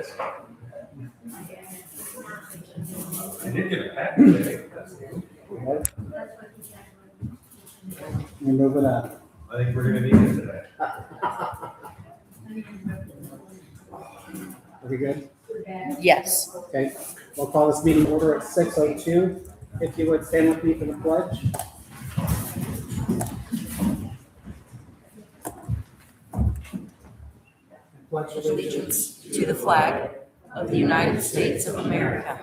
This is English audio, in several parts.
this. I did get a patent today. That's good. We move it up. I think we're gonna need it today. Are we good? Yes. Okay, we'll call this meeting order at 6:02. If you would stand with me for the pledge. Pledge Allegiance to the flag of the United States of America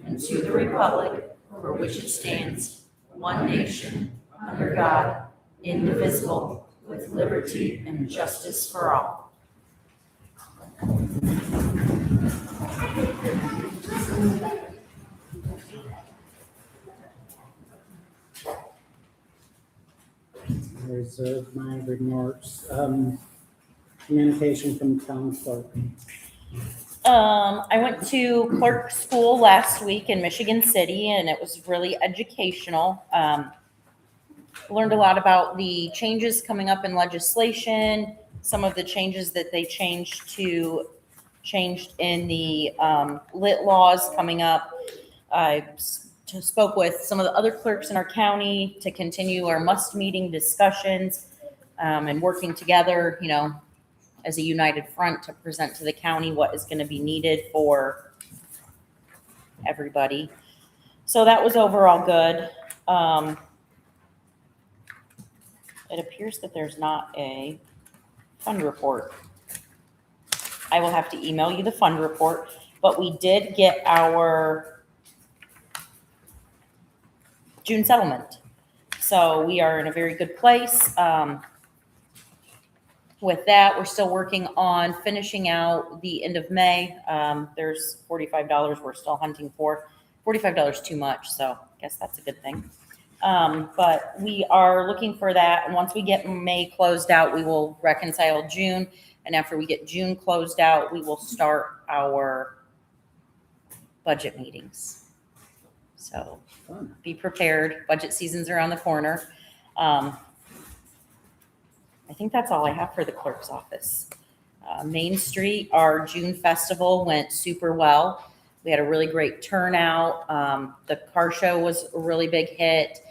and to the republic for which it stands, one nation, under God, indivisible, with liberty and justice for all. Reserve my remarks. Communication from town clerk. I went to clerk school last week in Michigan City, and it was really educational. Learned a lot about the changes coming up in legislation, some of the changes that they changed in the lit laws coming up. I spoke with some of the other clerks in our county to continue our must meeting discussions and working together, as a united front to present to the county what is going to be needed for everybody. So that was overall good. It appears that there's not a fund report. I will have to email you the fund report, but we did get our June settlement. So we are in a very good place. With that, we're still working on finishing out the end of May. There's $45 we're still hunting for. $45 too much, so I guess that's a good thing. But we are looking for that. And once we get May closed out, we will reconcile June. And after we get June closed out, we will start our budget meetings. So be prepared. Budget season's around the corner. I think that's all I have for the clerk's office. Main Street, our June festival went super well. We had a really great turnout. The car show was a really big hit.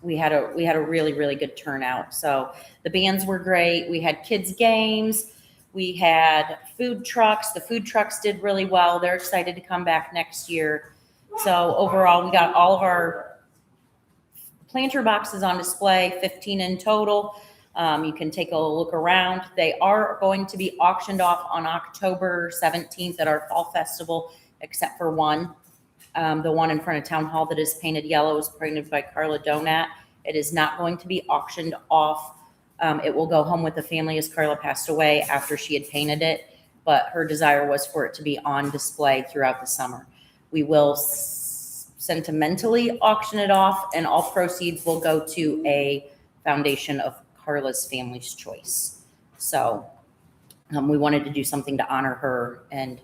We had a really, really good turnout. So the bands were great. We had kids games. We had food trucks. The food trucks did really well. They're excited to come back next year. So overall, we got all of our planter boxes on display, 15 in total. You can take a look around. They are going to be auctioned off on October 17th at our fall festival, except for one. The one in front of Town Hall that is painted yellow is painted by Carla Donat. It is not going to be auctioned off. It will go home with the family as Carla passed away after she had painted it, but her desire was for it to be on display throughout the summer. We will sentimentally auction it off, and all proceeds will go to a foundation of Carla's family's choice. So we wanted to do something to honor her and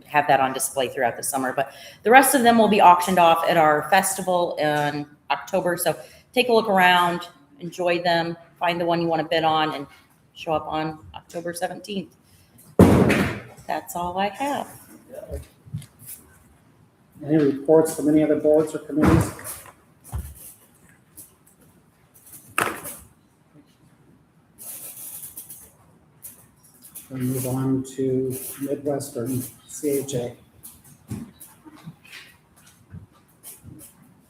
have that on display throughout the summer. But the rest of them will be auctioned off at our festival in October. So take a look around, enjoy them, find the one you want to bid on, and show up on October 17th. That's all I have. Any reports from any other boards or committees? We'll move on to Midwestern CHA.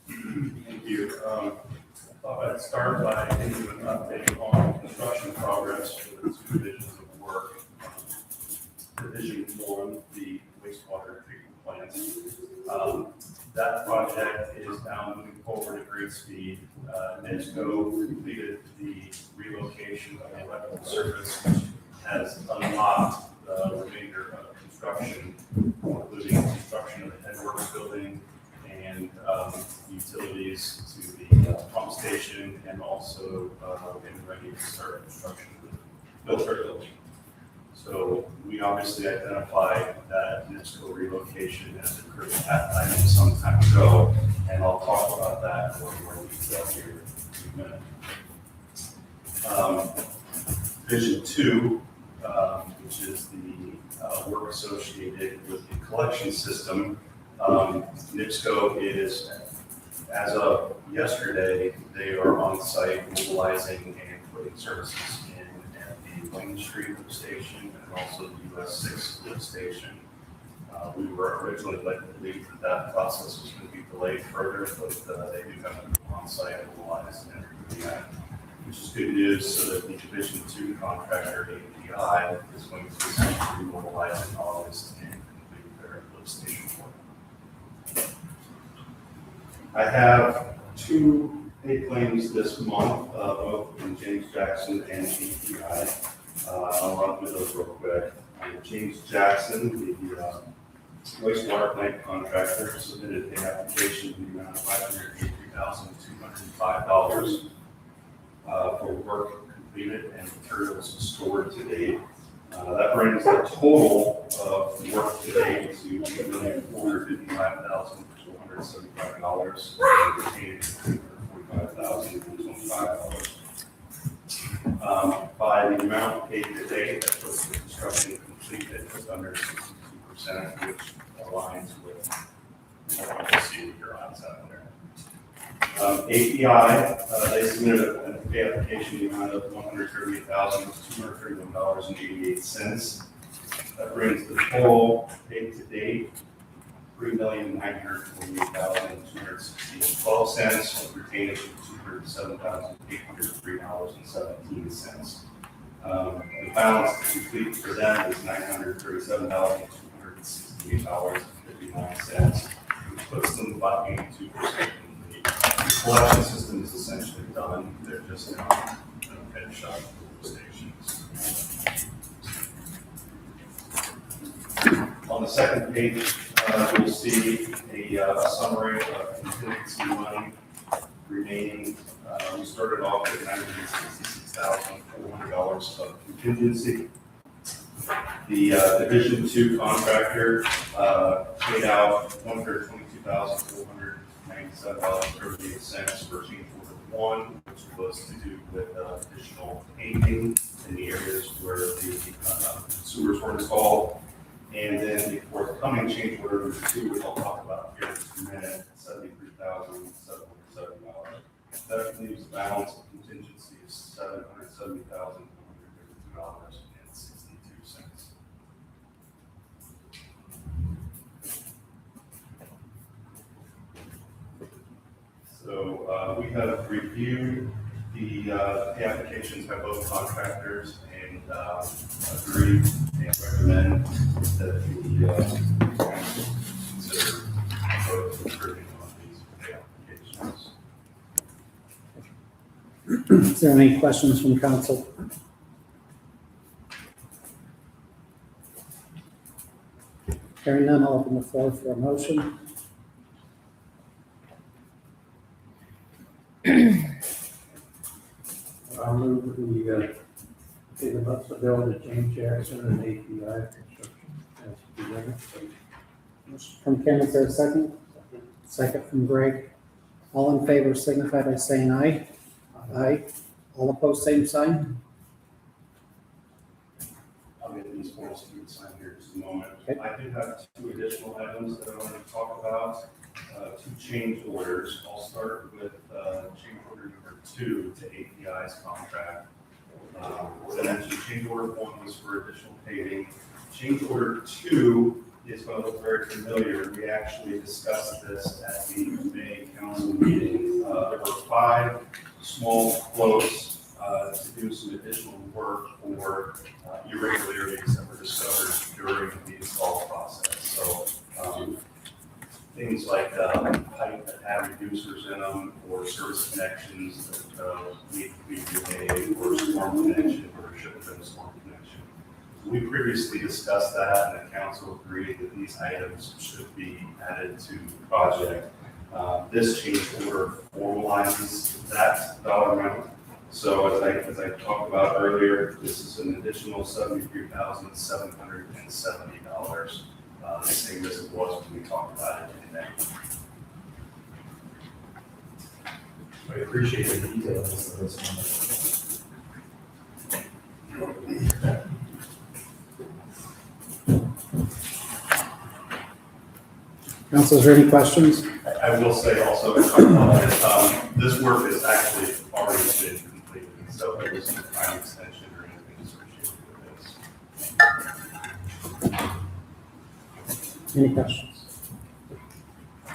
Thank you. I thought I'd start by giving you an update on construction progress for the two divisions of work. Division 1, the wastewater treatment plant. That project is now moving forward at great speed. NIPSCO completed the relocation of the electrical service, which has unlocked the remainder of construction, including construction of the headworks building and utilities to the pump station, and also getting ready to start construction of the filter building. So we obviously identified that NIPSCO relocation as a critical path item some time ago, and I'll talk about that in a little more detail here in a minute. Vision 2, which is the work work associated with the collection system. NIPSCO is, as of yesterday, they are on site mobilizing and putting services in at the Wayne Street lift station and also the US 6 lift station. We were originally led to believe that that process was going to be delayed further, but they do have them on site mobilized and doing that, which is good news, so that the Division 2 contractor, API, is going to essentially mobilize in August and complete their lift station work. I have 2 pay claims this month, both from James Jackson and API. I'll run through those real quick. James Jackson, the wastewater plant contractor, submitted an application in the amount of $583,205 for work completed and materials stored to date. That brings the total of work to date to $8,455,475, and retained $45,025. By the amount paid to date, that puts the construction complete at just under 62%, which aligns with what you see with your eyes out there. API, they submitted an pay application in the amount of $138,231.88. That brings the total paid to date $3,948,216.12, retained $207,803.17. The balance to complete for them is $937,268.59, which puts them about 82% complete. The collection system is essentially done. They're just now finish up the stations. On the second page, you'll see a summary of contingency money remaining. We started off with $966,400 of contingency. The Division 2 contractor paid out $122,497.38 for change order 1, which was to do with additional painting in the areas where the sewers were installed. And then the forthcoming change order number 2, which I'll talk about here in just a minute, $73,770. That leaves a balance of contingency of $770,132.62. So we have reviewed the applications by both contractors and agreed and recommend that the council consider both approving on these applications. Is there any questions from council? Hearing none, I'll open the floor for a motion. I'll move the pay the months of bill to James Jackson and API Construction as presented. Motion from Ken, is there a second? Second from Greg. All in favor signify by saying aye. Aye. All opposed, same sign. I'll get these forms to be signed here in just a moment. Okay. I do have 2 additional items that I want to talk about, 2 change orders. I'll start with change order number 2 to API's contract. As I mentioned, change order 1 was for additional paving. Change order 2 is going to look very familiar. We actually discussed this at the May council meeting. There were 5 small quotes to do some additional work for irregularities that were discovered during the install process. So things like pipe that have reducers in them, or service connections that need to be remade, or storm connection, or should have been a storm connection. We previously discussed that, and the council agreed that these items should be added to the project. This change order formalizes that dollar amount. So as I talked about earlier, this is an additional $73,770, the same as it was when we talked about it today. I appreciate the details of this one. Council, is there any questions? I will say also, this work is actually already been completed, so there was no time extension or anything associated with this. Any questions?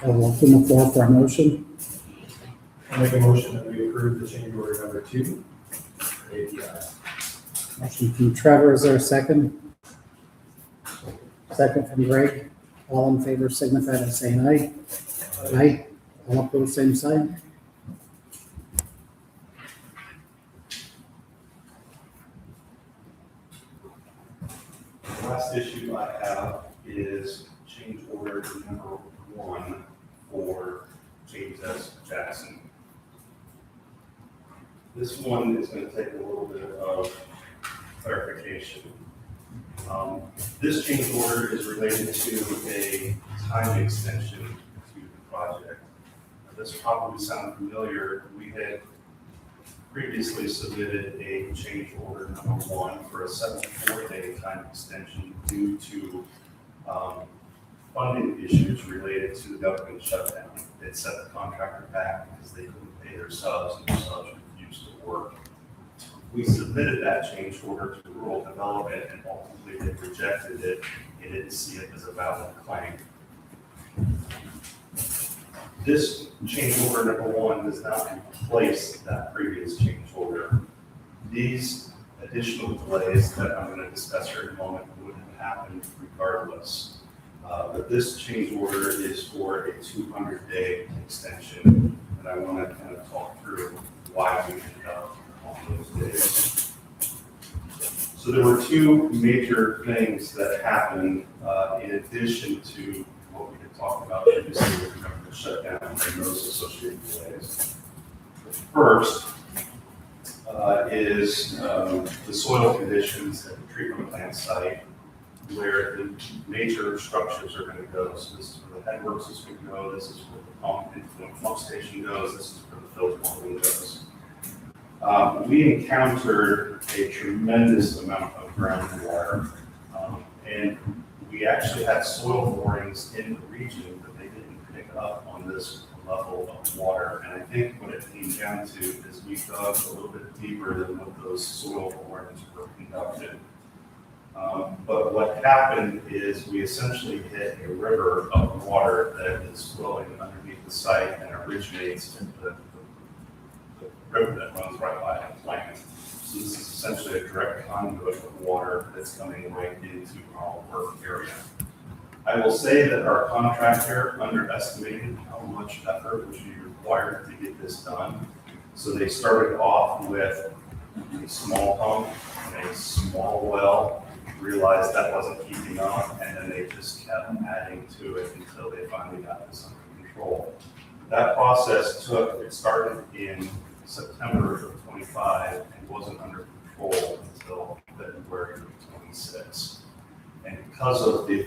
I will open the floor for a motion. I make a motion that we approve the change order number 2, API. Motion from Trevor, is there a second? Second from Greg. All in favor signify by saying aye. Aye. All opposed, same sign. The last issue I have is change order number 1 for James S. Jackson. This one is going to take a little bit of clarification. This change order is related to a time extension to the project. This probably sounds familiar. We had previously submitted a change order number 1 for a 74-day time extension due to funding issues related to the government shutdown. It set the contractor back because they couldn't pay their subs and their subs refused to work. We submitted that change order to rural development and ultimately they rejected it. They didn't see it as a valid claim. This change order number 1 does not replace that previous change order. These additional delays that I'm going to discuss here in a moment would have happened regardless. But this change order is for a 200-day extension, and I want to kind of talk through why we ended up on those days. So there were 2 major things that happened in addition to what we had talked about previously with the government shutdown and those associated delays. The first is the soil conditions at the treatment plant site where the major structures are going to go. So this is where the headworks is going to go, this is where the pump station goes, this is where the filter building goes. We encountered a tremendous amount of groundwater, and we actually had soil borings in the region, but they didn't pick up on this level of water. And I think what it came down to is we dug a little bit deeper than what those soil borings were conducted. But what happened is we essentially hit a river of water that is flowing underneath the site and originates in the river that runs right by the plant. So this is essentially a direct conduit of water that's coming right into our work area. I will say that our contractor underestimated how much effort would be required to get this done. So they started off with a small pump and a small well, realized that wasn't keeping up, and then they just kept adding to it until they finally got this under control. That process it started in September of 25 and wasn't under control until February of 26. And because of the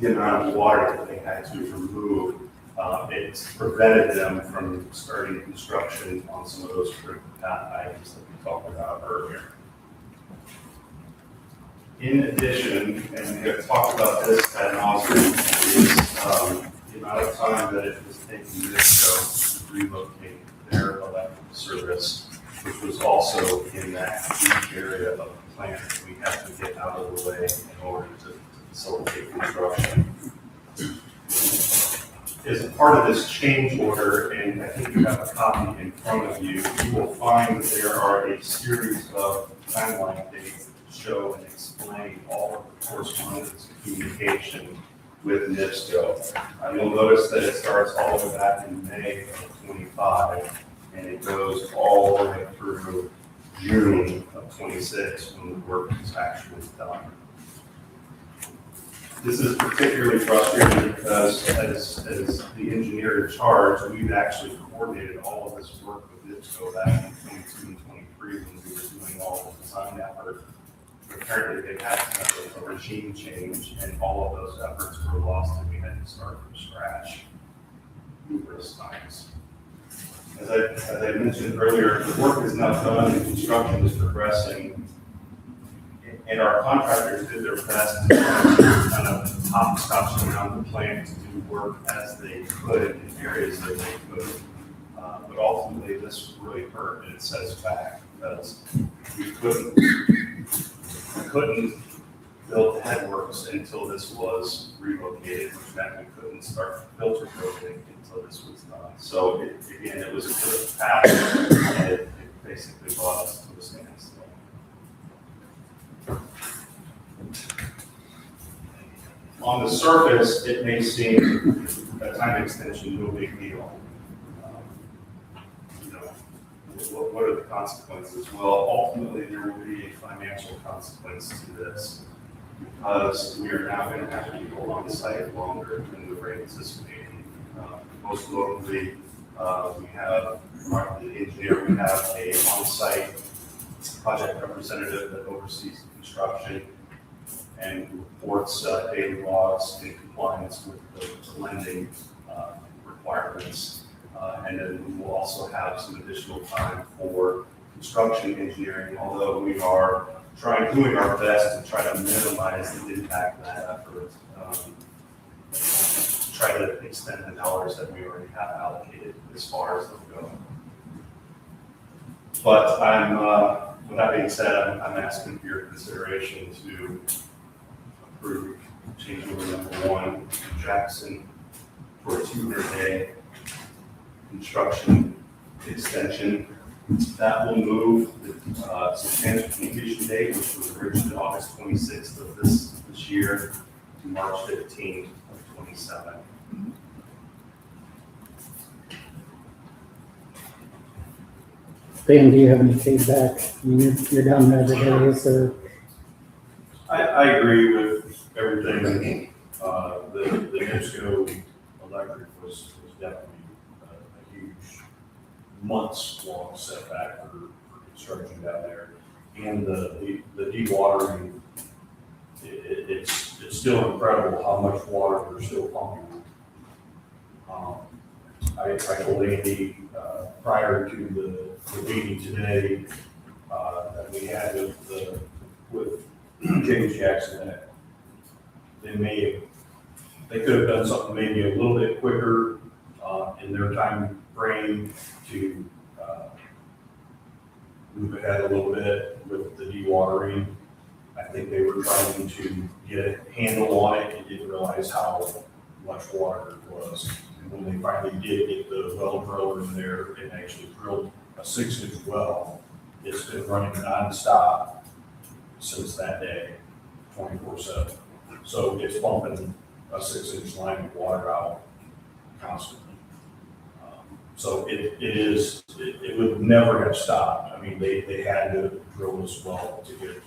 amount of water that they had to remove, it's prevented them from starting construction on some of those critical path items that we talked about earlier. In addition, and we have talked about this ad nauseam, is the amount of time that it was taking NIPSCO to relocate their electric service, which was also in that deep area of the plant that we had to get out of the way in order to facilitate construction. As a part of this change order, and I think you have a copy in front of you, you will find that there are a series of timeline dates that show and explain all of the correspondence and communication with NIPSCO. You'll notice that it starts all the way back in May of 25, and it goes all the way through June of 26 when the work is actually done. This is particularly frustrating because as the engineer in charge, we've actually coordinated all of this work with NIPSCO back in 22 and 23 when we were doing all the design effort. Apparently they had to have a regime change and all of those efforts were lost and we had to start from scratch numerous times. As I mentioned earlier, the work is now done and construction is progressing. And our contractors did their best to kind of hopscotch around the plant to do work as they could in areas that they could. But ultimately, this really hurt and it set us back because we couldn't build the headworks until this was relocated, which meant we couldn't start filter building until this was done. So again, it was a good path and it basically brought us to a standstill. On the surface, it may seem a time extension, no big deal. What are the consequences? Well, ultimately, there will be a financial consequence to this because we are now going to have people on the site longer than we were anticipating. Most notably, we have the engineer, we have a on-site project representative that oversees the construction and reports daily logs in compliance with the lending requirements. And then we will also have some additional time for construction engineering, although we are doing our best to try to minimize the impact of that effort, try to extend the dollars that we already have allocated as far as they'll go. But with that being said, I'm asking for your consideration to approve change order number 1 to Jackson for a 200-day construction extension. That will move the substantial completion date, which was originally August 26th of this year, to March 15th of 27. Dan, do you have any feedback? I mean, you're down there every day, so I agree with everything. The NIPSCO electric was definitely a huge months-long setback for construction down there. And the dewatering, it's still incredible how much water we're still pumping. I told Andy prior to the meeting today that we had with James Jackson that they could have done something maybe a little bit quicker in their time frame to move ahead a little bit with the dewatering. I think they were trying to get a handle on it and didn't realize how much water it was. And when they finally did get the well driller in there and actually drilled a 6-inch well, it's been running nonstop since that day, 24/7. So it's pumping a 6-inch line of water out constantly. So it would never have stopped. I mean, they had to drill this well to get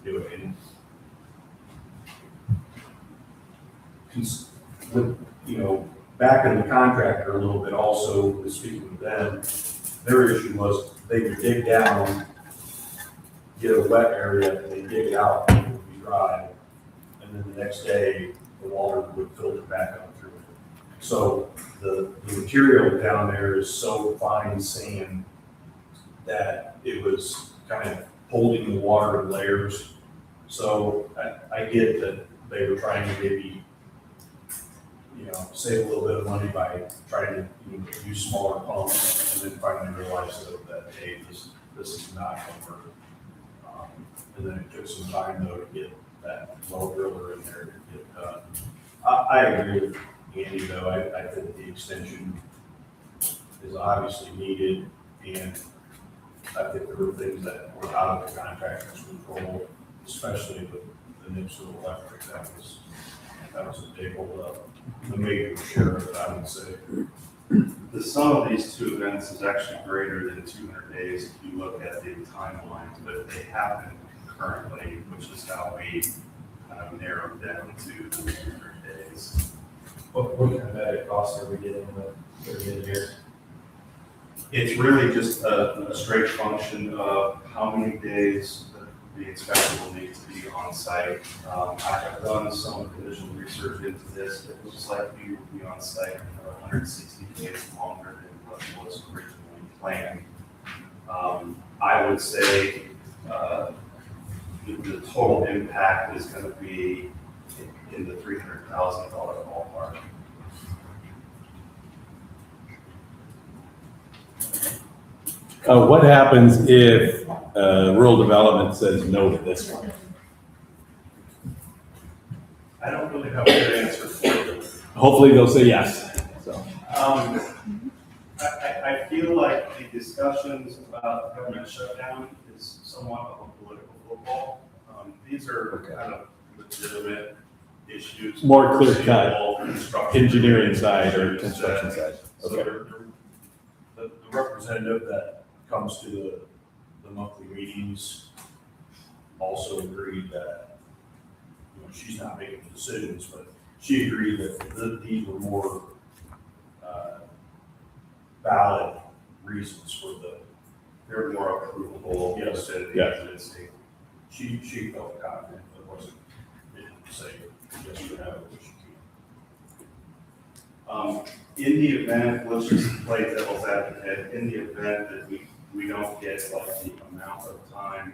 do it. And back in the contractor a little bit also, speaking with them, their issue was they would dig down, get a wet area, and they dig it out, and it would be dry. And then the next day, the water would filter back up through it. So the material down there is so fine sand that it was kind of holding the water in layers. So I get that they were trying to maybe, save a little bit of money by trying to use smaller pumps, and then finally realized that hey, this is not going to work. And then it took some time though to get that well driller in there to get done. I agree with Andy though. I think the extension is obviously needed, and I think there were things that were out of the contractor's control, especially with the NIPSCO electric. That was a big holdup, the major share of it, I would say. The sum of these two events is actually greater than 200 days if you look at the timelines, but they happen concurrently, which is how we kind of narrowed down to 200 days. What kind of added costs are we getting with the year? It's really just a straight function of how many days the inspector will need to be on site. I have done some initial research into this. It looks like we will be on site for 160 days longer than what was originally planned. I would say the total impact is going to be in the $300,000 ballpark. What happens if rural development says no to this one? I don't really have a good answer for you. Hopefully they'll say yes, so. I feel like the discussions about government shutdown is somewhat of a political football. These are kind of legitimate issues. More clear-cut, Construction. engineering side or construction side. So Okay. the representative that comes to the monthly meetings also agreed that, you know, she's not making the decisions, but she agreed that these were more valid reasons for They're more approvable. Yes, Yes. she felt confident that it wasn't, didn't say yes or no, which she In the event, let's just play devil's advocate, in the event that we don't get like the amount of time,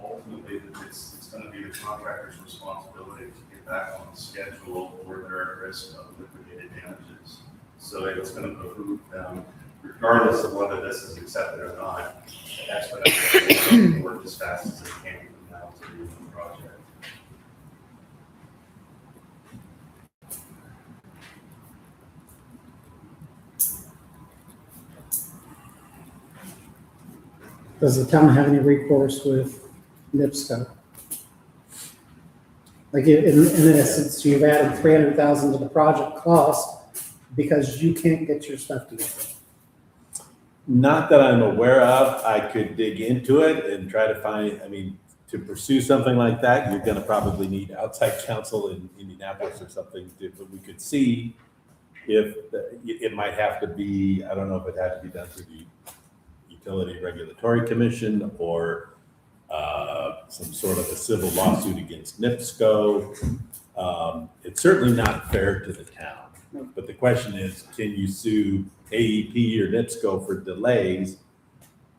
ultimately it's gonna be the contractor's responsibility to get back on schedule or they're at risk of liquidated damages. So it's gonna behoove them, regardless of whether this is accepted or not, expedite work as fast as they can from now to the end of the project. Does the town have any recourse with NIPSCO? Like in essence, you've added 300,000 to the project cost because you can't get your stuff together. Not that I'm aware of. I could dig into it and try to find, I mean, to pursue something like that, you're gonna probably need outside counsel in Indianapolis or something, but we could see if, it might have to be, I don't know if it had to be done through the Utility Regulatory Commission or some sort of a civil lawsuit against NIPSCO. It's certainly not fair to the town. But the question is, can you sue AEP or NIPSCO for delays?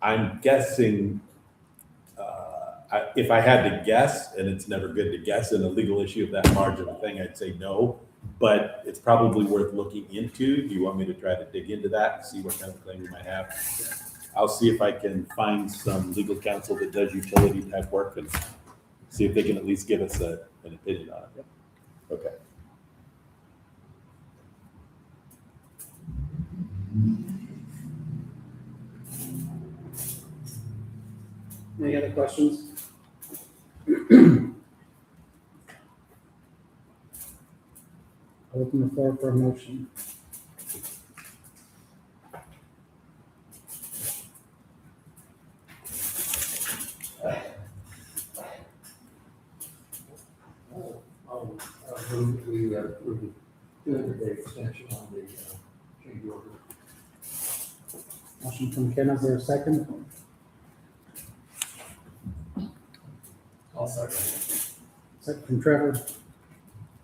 I'm guessing, if I had to guess, and it's never good to guess in a legal issue of that large of a thing, I'd say no. But it's probably worth looking into. Do you want me to try to dig into that and see what kind of claim we might have? I'll see if I can find some legal counsel that does utility type work and see if they can at least give us an opinion on it. Okay. Any other questions? Open the floor for a motion. We approved the 200-day extension on the change order. Motion from Ken, is there a second? I'll second. Second from Trevor.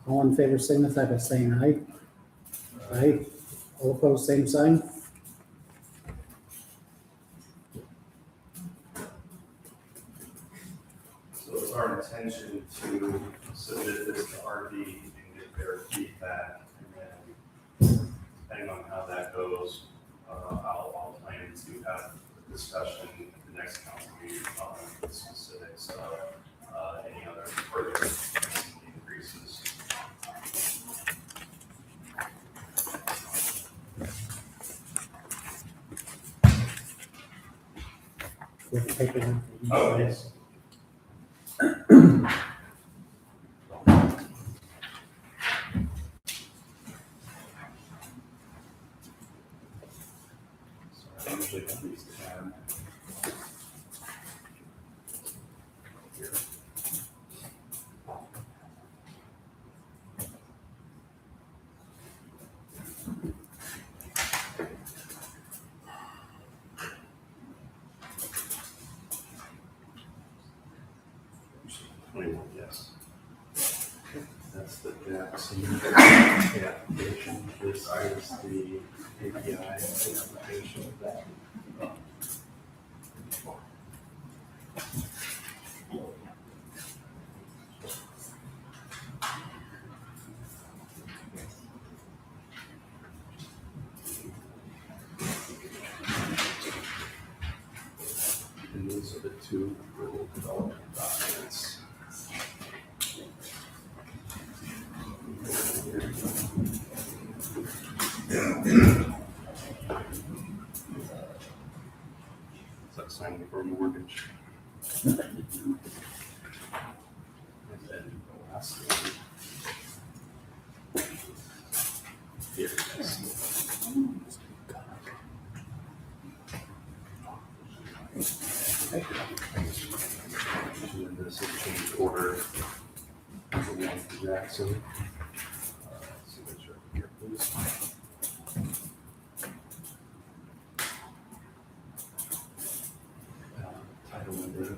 All in favor, signify by saying aye. Aye. All opposed, same sign. So it's our intention to submit this to RD and get their feedback, and then depending on how that goes, I'll plan to have a discussion at the next council meeting on the specifics of any other further increases. With the paper. Oh, yes. So I usually have these 10. Here. Yes. That's the Jackson application. This is the API application. the two rural development documents. Is that signing for mortgage? And then the last one. Here it is. And this is change order. For one for Jackson. Signature here, please. Title number.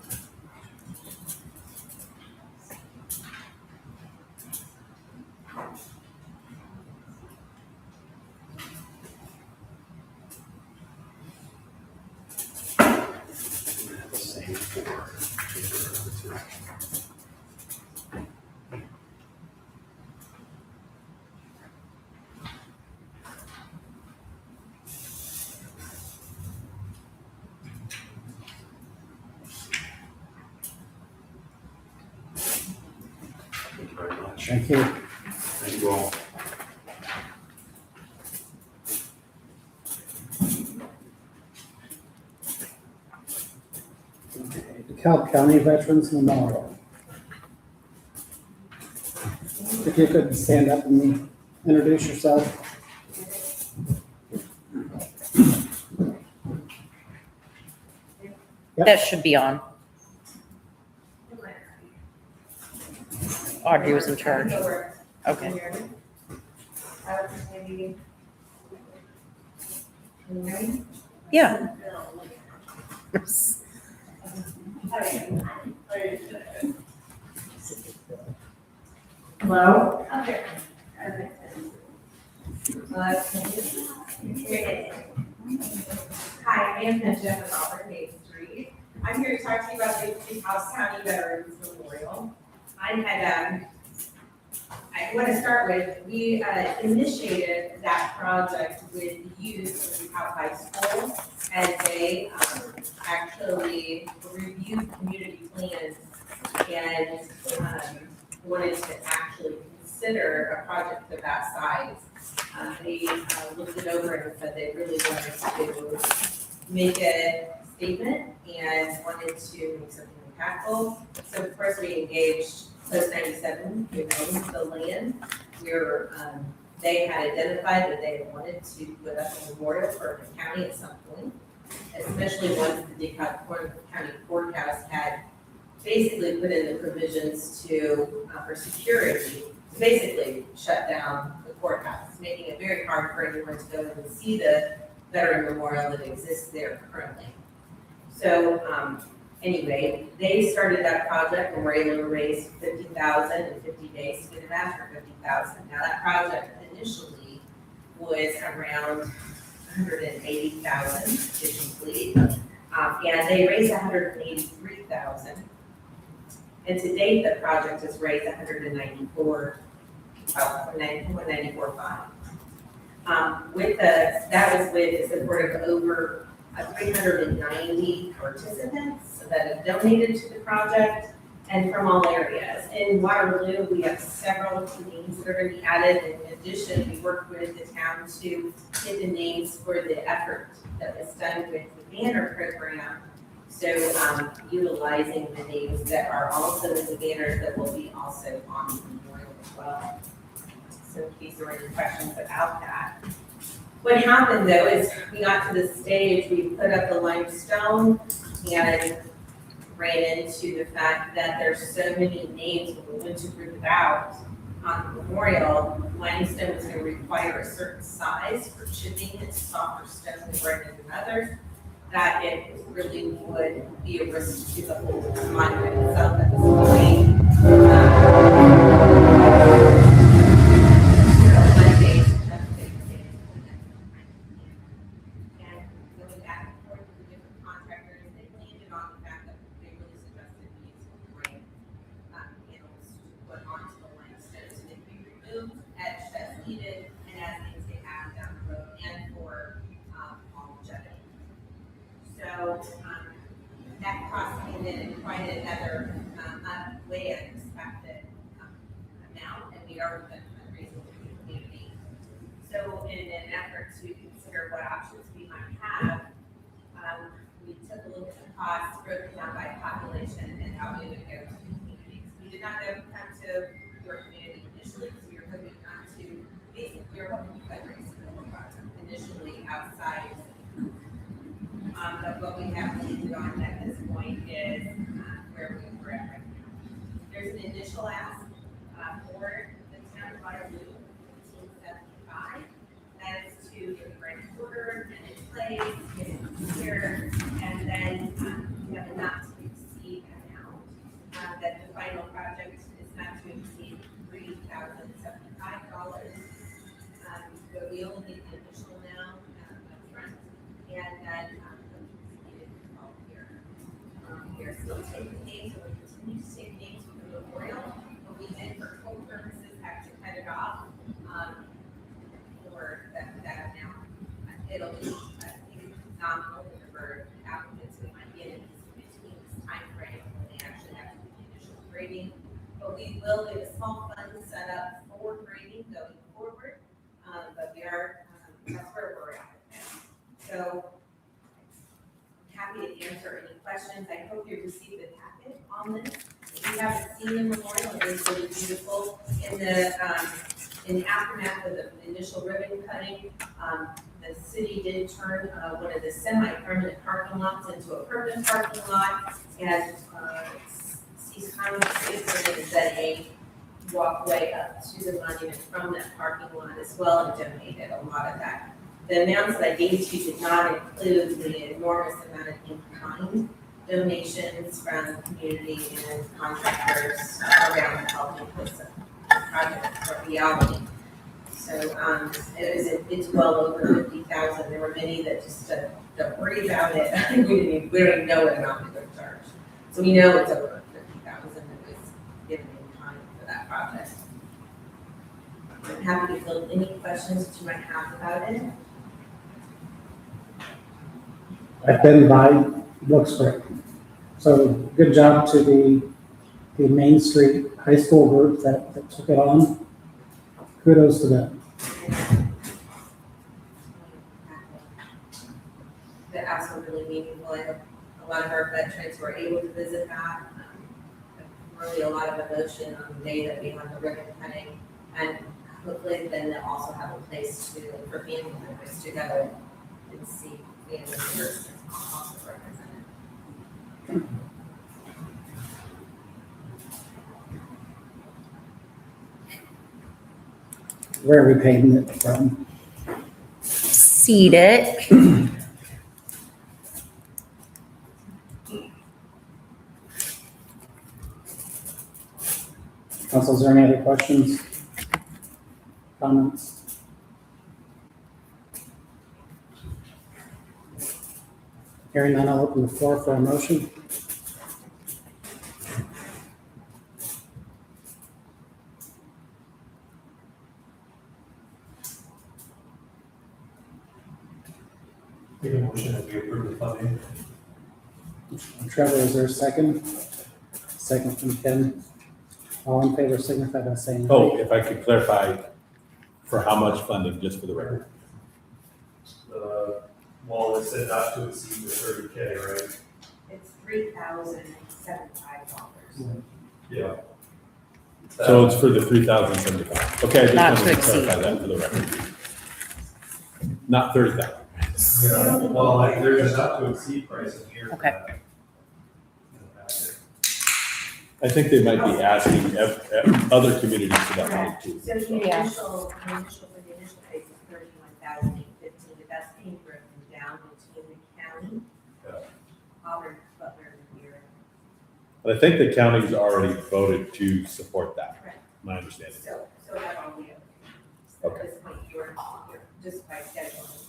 Same for change order number 2. Thank you very much. Thank you. Thank you all. DeKalb County Veterans Memorial. If you could stand up and introduce yourself. Yep. That should be on. Audrey was in charge. Okay. Yeah. Hello? Hi, I'm Penja with Auburn Main Street. I'm here to talk to you about the DeKalb County Veterans Memorial. I want to start with, we initiated that project with the youth of DeKalb High School, and they actually reviewed community plans and wanted to actually consider a project of that size. They looked it over and said they really wanted to make a statement and wanted to make something impactful. So of course we engaged Post 97, who owns the land. They had identified that they wanted to put up a memorial for the county at some point, especially once the DeKalb County Courthouse had basically put in the provisions for security, to basically shut down the courthouse, making it very hard for anyone to go in and see the veteran memorial that exists there currently. So anyway, they started that project and were able to raise $50,000 in 50 days to get a match for $50,000. Now that project initially was around $180,000 to complete, and they raised $183,000. And to date, the project has raised $194,500. That was with the support of over 390 participants that have donated to the project and from all areas. In Waterloo, we have several names that are going to be added. In addition, we worked with the town to get the names for the effort that was done with the banner program. So utilizing the names that are also in the banners that will be also on the memorial as well. So in case there were any questions about that. What happened though is we got to the stage, we put up the limestone and ran into the fact that there's so many names when we went to group it out on the memorial. Limestone was going to require a certain size for chipping. It's softer stone than others. That it really would be a risk to the whole monument itself at this point. And going back and forth with the different contractors, they landed on the fact that they really suggested we use frame panels to put onto the limestone so they can be removed, etched as needed, and as things get added down the road and for longevity. So that process quite another, way unexpected amount, and we are fundraising for the community. So in an effort to consider what options we might have, we took a look at the costs, broke it down by population and how we would go to the communities. We did not come to your community initially, because we were hoping not to, basically, we were hoping to fundraise for the project initially outside. But what we have landed on at this point is where we're at right now. There's an initial ask for the town of Waterloo, 1875. That is to get the right order and in place, get it here, and then we have a not to exceed amount. That the final project is not to exceed $3,075. But we only need the initial amount upfront, and then all here. We are still taking names, and we continue to take names for the memorial, but we did for code purposes have to cut it off for that amount. It'll be, I think, nominal the number of applicants we might get in between this timeframe when they actually have to do the initial grading. But we will get a small fund set up for grading going forward. But we are, that's where we're at now. So I'm happy to answer any questions. I hope you received the packet on this. If you haven't seen the memorial, it is really beautiful. In the aftermath of the initial ribbon cutting, the city did turn one of the semi-permanent parking lots into a permanent parking lot, and Steve's Commons is that a walkway up to the monument from that parking lot as well, and donated a lot of that. The amounts that I gave to you did not include the enormous amount of in-kind donations from the community and contractors around helping this project for reality. So it's well over 50,000. There were many that just don't worry about it. we don't even know what amount they're going to charge. So we know it's over 50,000 that was given in time for that project. I'm happy to field any questions that you might have about it. I've been by, looks great. So good job to the Main Street High School group that took it on. Kudos to them. That absolutely really meaningful. I hope a lot of our veterans were able to visit that. Really a lot of emotion on the day that we had the ribbon cutting, and hopefully then they'll also have a place for family members to go and see family members also represented. Where are we paying it from? Seed it. Council, is there any other questions? Comments? Hearing none, I'll open the floor for a motion. Make a motion that we approve the funding. Trevor, is there a second? Second from Ken. All in favor signify by saying aye. Oh, if I could clarify, for how much funding, just for the record? Well, it said not to exceed the 30K, right? It's $3,075. Yeah. So it's for the 3,075. Okay, I just Not wanted to to clarify exceed. that for the record. Not 30,000. Yeah, well, like, there's a not to exceed price in here. for Okay. that. I think they might be asking other communities for that money too. So the Yeah. initial phase is $31,815, but that's being broken down between the county, Auburn, Butler, and Bureau. But I think the county's already voted to support that, Correct. my understanding. So that's all we have. So Okay. at this point, you're just by scheduling.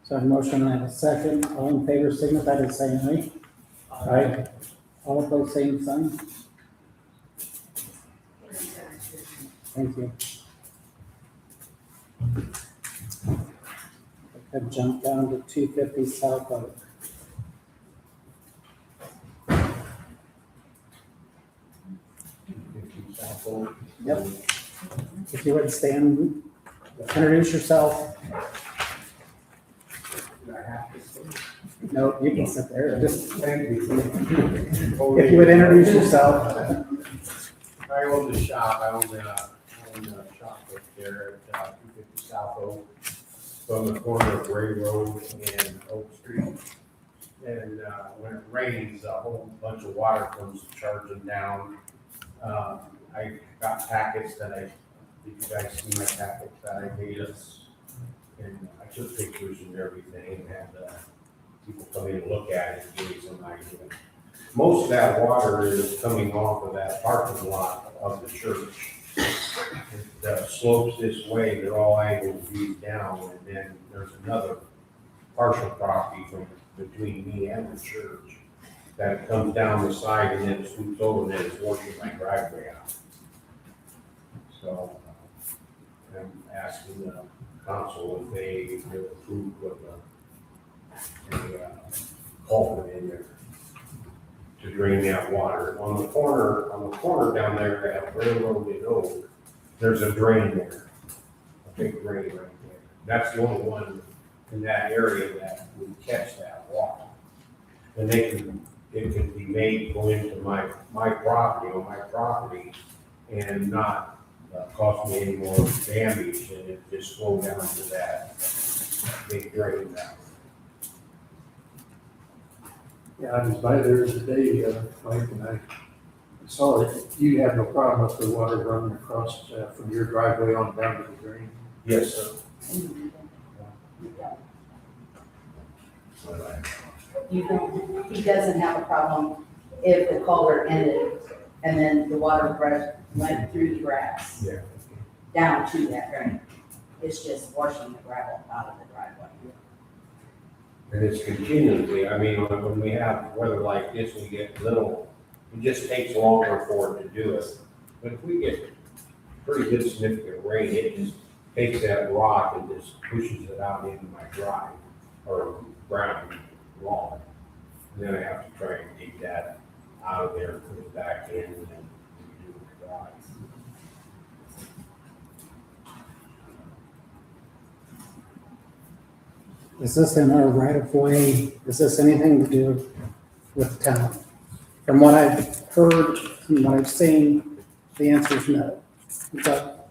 So I have a motion and I have a second. All in favor signify by saying aye. Aye. All opposed, same sign. Thank you. I could jump down to 250 South Oak. Yep. If you would stand, introduce yourself. No, you can sit there, just, if you would introduce yourself. I own the shop, I own the shop right there at 250 South Oak, on the corner of Ray Road and Oak Street. And when it rains, a whole bunch of water comes charging down. I got packets did you guys see my packets that I made us? And I took pictures and everything, and had people come in and look at it and give me some idea. Most of that water is coming off of that parking lot of the church. It slopes this way, they're all angled views down, and then there's another partial property from between me and the church that comes down the side and then swoops over and then it's washing my driveway out. So I'm asking the council if they will approve of a culvert in there to drain that water. On the corner down there at Railroad and Oak, there's a drain there, a big drain right there. That's the only one in that area that would catch that water. And it can be made go into my property, on my property, and not cost me any more damage, and it just flow down to that big drain down. Yeah, I was by there today, Mike, and I saw it. You have no problem with the water running across from your driveway on down to the drain? Yes, sir. He doesn't have a problem if the culvert ended and then the water brush went through the grass. Yeah. Down to that drain. It's just washing the gravel out of the driveway. And it's continuously, I mean, when we have weather like this, we get little, it just takes longer for it to do it. But if we get pretty good significant rain, it just takes that rock and just pushes it out into my drive or ground lawn. And then I have to try and dig that out of there and put it back in and then redo the drive. Is this in our right of way? Is this anything to do with the town? From what I've heard, from what I've seen, the answer is no. But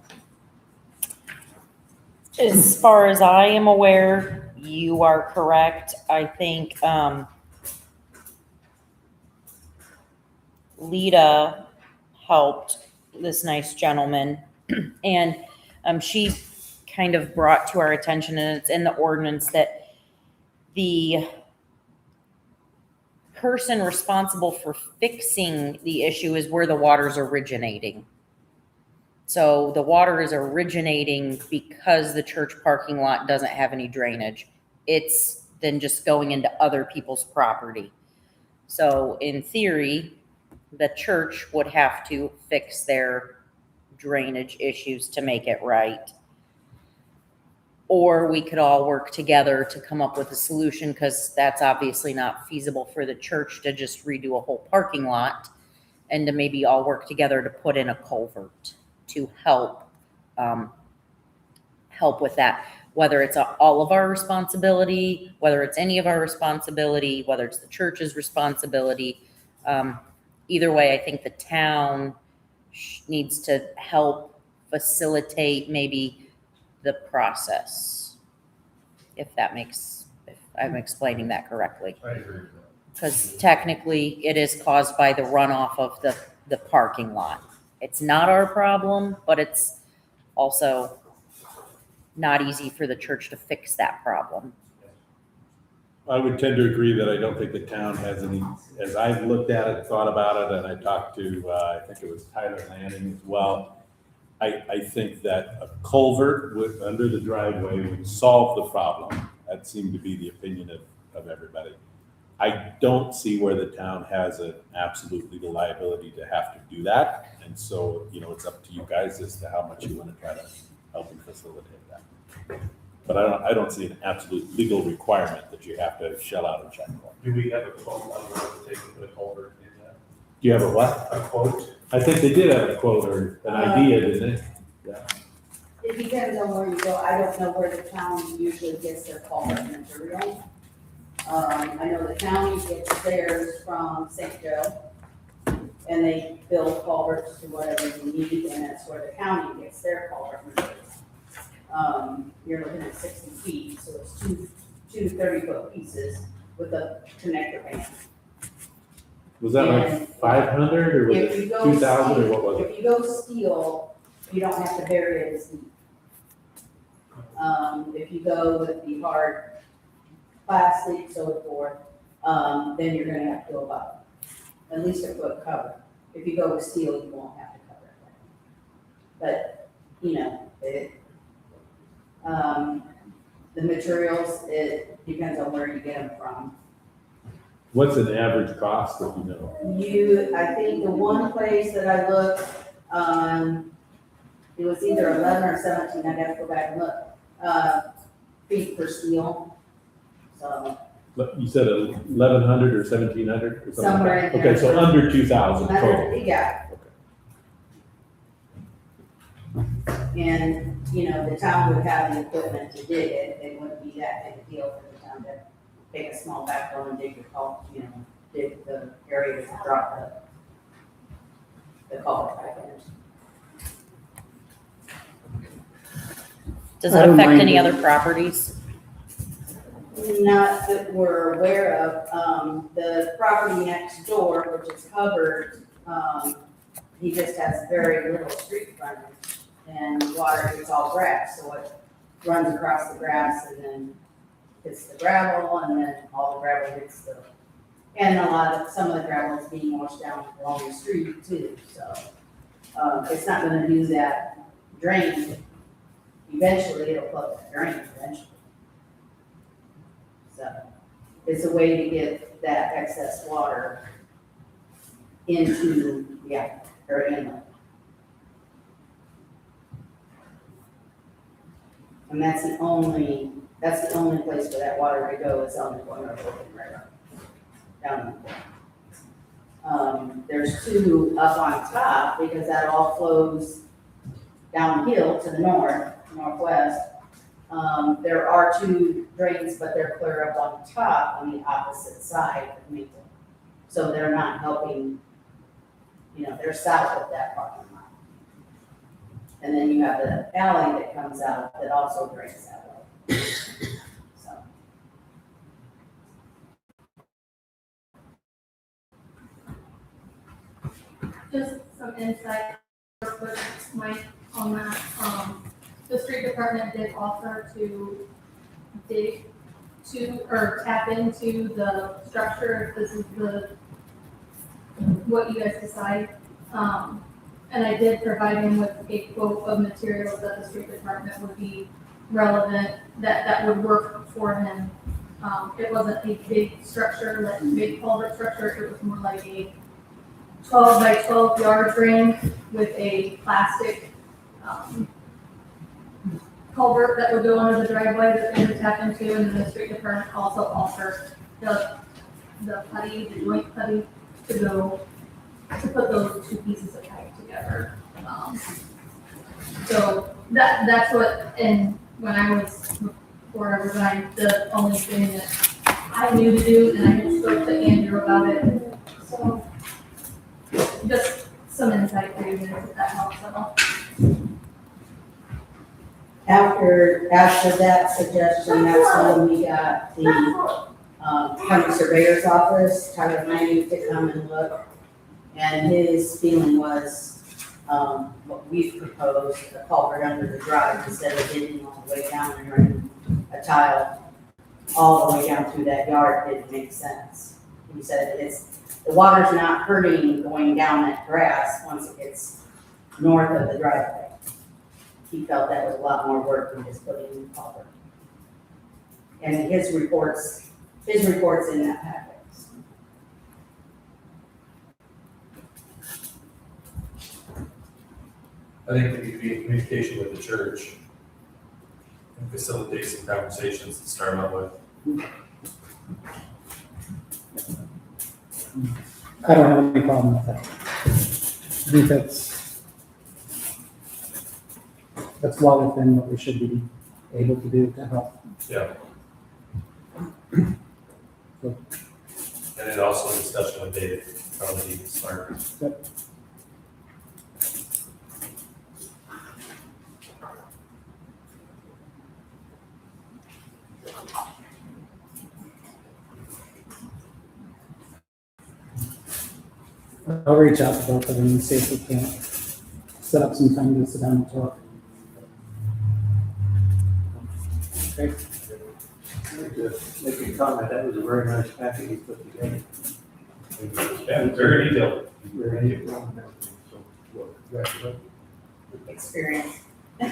As far as I am aware, you are correct. I think, Lita helped this nice gentleman and, she kind of brought to our attention, and it's in the ordinance, that the person responsible for fixing the issue is where the water's originating. So the water is originating because the church parking lot doesn't have any drainage. It's then just going into other people's property. So in theory, the church would have to fix their drainage issues to make it right. Or we could all work together to come up with a solution, because that's obviously not feasible for the church to just redo a whole parking lot, and to maybe all work together to put in a culvert to help with that. Whether it's all of our responsibility, whether it's any of our responsibility, whether it's the church's responsibility. Either way, I think the town needs to help facilitate maybe the process, if I'm explaining that correctly. I agree with that. Because technically it is caused by the runoff of the parking lot. It's not our problem, but it's also not easy for the church to fix that problem. I would tend to agree that I don't think the town has any, as I've looked at it, thought about it, and I talked to, I think it was Tyler Lanning as well. I think that a culvert under the driveway would solve the problem. That seemed to be the opinion of everybody. I don't see where the town has an absolute legal liability to have to do that. And so, it's up to you guys as to how much you want to try to help and facilitate that. But I don't see an absolute legal requirement that you have to shell out a check for. Do we have a quote on what to take the culvert in that? Do you have a what? A quote? I think they did have a quote or an idea, didn't they? It depends on where you go. I don't know where the county usually gets their culvert material. I know the county gets theirs from St. Joe, and they build culverts to whatever you need, and that's where the county gets their culvert materials. You're looking at 60 feet, so it's two 30-foot pieces with a connector band. Was that like 500 or was If it you go 2,000 or what was it? If you go steel, you don't have to bury it as deep. If you go with the hard plastic, so forth, then you're gonna have to go about at least a foot cover. If you go with steel, you won't have to cover it. But, you know, the materials, it depends on where you get them from. What's an average cost if you know? I think the one place that I looked, it was either 11 or 17, I'd have to go back and look, feet per steel. So, You said 1,100 or 1,700 or something? Somewhere in there. Okay, so under 2,000 total. yeah. And, you know, the town would have the equipment to dig it, it wouldn't be that big a deal for the town to take a small backhoe and dig dig the area to drop the culvert back in. Does I that don't affect mind any it. other properties? Not that we're aware of, the property next door, which is covered, he just has very little street frontage. And water, it's all grass, so it runs across the grass and then hits the gravel, and then all the gravel hits and some of the gravel is being washed down along the street too, so. It's not gonna do that drain. Eventually, it'll plug that drain eventually. So, it's a way to get that excess water into, or inlet. And that's the only place for that water to go is on the corner of Open River. Down there. There's two up on top because that all flows downhill to the northwest. There are two drains, but they're clear up on top on the opposite side of Maple. So they're not helping, they're south of that parking lot. And then you have the alley that comes out that also drains that way. So. Just some insight, Mike, on that. The street department did offer to dig or tap into the structure if this is what you guys decide. And I did provide him with a quote of materials that the street department would be relevant, that would work for him. It wasn't a big structure, like big culvert structure, it was more like a 12 by 12 yard drain with a plastic culvert that would go under the driveway that they would tap into, and then the street department also offered the putty, the joint putty, to put those two pieces of pipe together. So that's what, and when I was, before I resigned, the only thing that I knew to do, and I had spoke to Andrew about it. So just some insight for you guys if that helps at all. After that suggestion, that's when we got the county surveyor's office, Tyler Manning, to come and look. And his feeling was, what we've proposed, a culvert under the drive instead of digging all the way down and running a tile all the way down through that yard didn't make sense. He said the water's not hurting going down that grass once it gets north of the driveway. He felt that was a lot more work than just putting in the culvert. And his reports in that packet. I think we need to be in communication with the church and facilitate some conversations to start out with. I don't have any problem with that. think that's well within what we should be able to do to help. Yeah. And then also a discussion with David, probably smart. I'll reach out to both of them and see if we can set up some time to sit down and talk. Okay, I'd like to make a comment, that was a very nice package you put together. Yeah, very detailed. Very detailed and everything, so, well, congratulations. Experience. Right,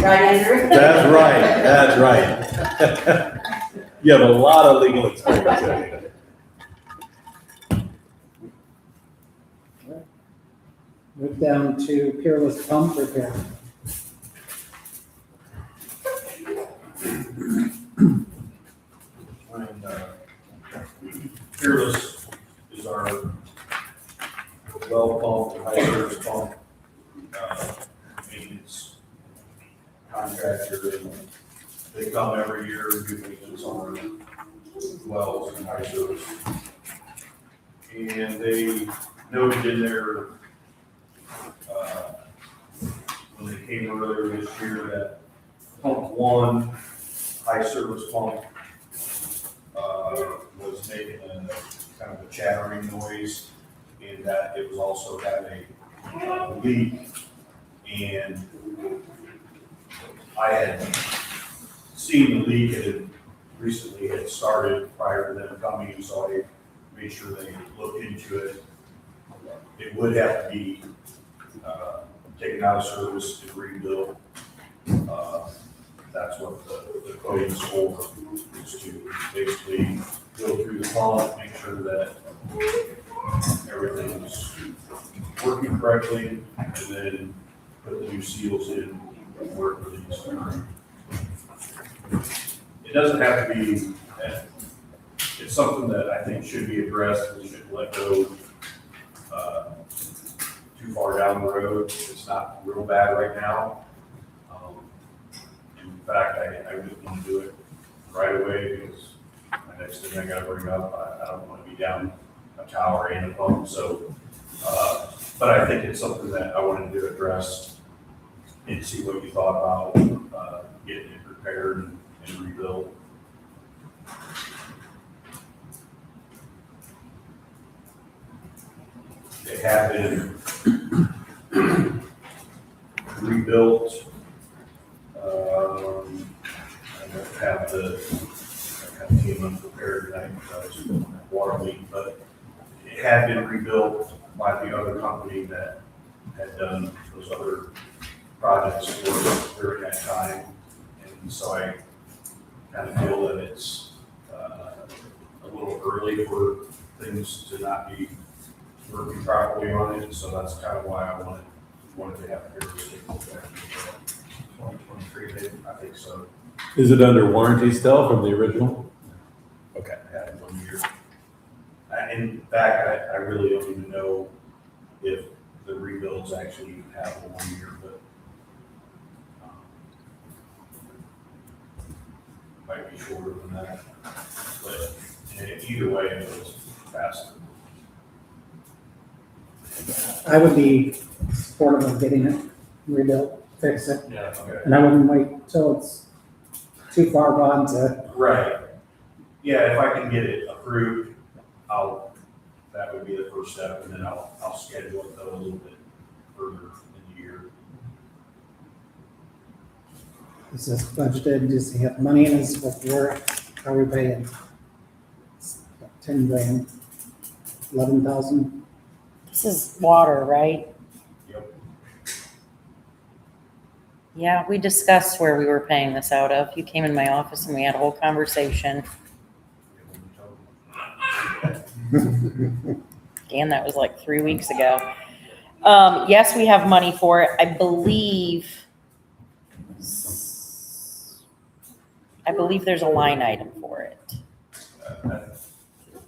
Andrew? That's right, that's right. You have a lot of legal experience, I think. move down to Peerless Pump Repair. And Fearless is our well pump, high service pump, maintenance contractor. And they come every year, do maintenance on our wells and high service. And they noted in their, when they came earlier this year, that pump one, high service pump, was making a kind of a chattering noise, and that it was also having a leak. And I had seen the leak, it had recently had started prior to them coming, so I made sure they looked into it. It would have to be taken out of service and rebuilt. That's what the quote is for, is to basically go through the pump, make sure that everything is working correctly, and then put the new seals in where it needs. It doesn't have to be, it's something that I think should be addressed. We shouldn't let go too far down the road. It's not real bad right now. In fact, I wouldn't want to do it right away because my next thing I gotta bring up, I don't want to be down a tower and a pump, so, but I think it's something that I wanted to address and see what you thought about, getting it repaired and rebuilt. They have been rebuilt. I don't have I kind of came unprepared tonight because I was in Waterloo, but it had been rebuilt by the other company that had done those other projects during that time. And so I kind of feel that it's a little early for things to not be working properly on it. So that's kind of why I wanted to have it here. 2023, I think so. Is it under warranty still from the original? Okay. I had 1 year. In fact, I really don't even know if the rebuilds actually even have 1 year, but might be shorter than that. But either way, it was faster. I would be supportive of getting it rebuilt, fix it, Yeah. Okay. and I wouldn't wait till it's too far gone to, Right. Yeah, if I can get it approved, that would be the first step, and then I'll schedule it though a little bit further in the year. is this budgeted, does he have money in his, what we're, how are we paying? 10 grand, 11,000? This is water, right? Yep. Yeah, we discussed where we were paying this out of. You came in my office and we had a whole conversation. Again, that was like 3 weeks ago. Yes, we have money for it. I believe there's a line item for it. I'm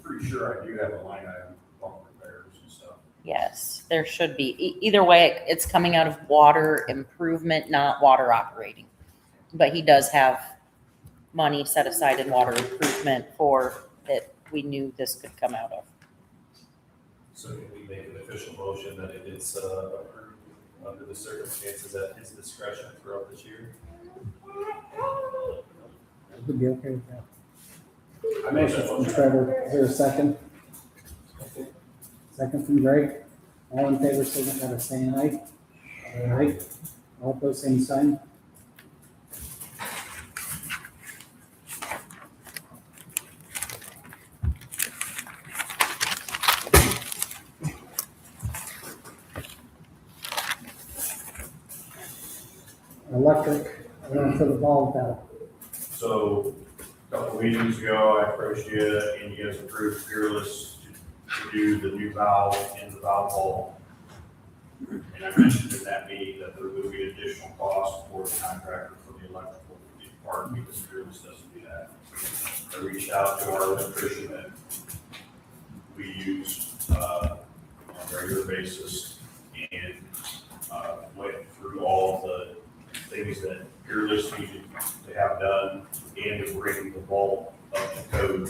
pretty sure I do have a line item on repairs and stuff. Yes, there should be. Either way, it's coming out of water improvement, not water operating. But he does have money set aside in water improvement for that we knew this could come out of. So can we make an official motion that it is approved under the circumstances at his discretion throughout this year? Would be okay with that. I made that From motion. Trevor, is there a second? Second from Greg. All in favor, signify by saying aye. Aye. All opposed, same sign. Electric, for the ball valve. So a couple of meetings ago, I approached you and you guys approved Fearless to do the new valve in the valve hall. And I mentioned in that meeting that there would be additional cost for the contractor for the electrical part because Fearless doesn't do that. I reached out to our electrician that we use on a regular basis and went through all the things that Fearless needed to have done and to bring the vault up to code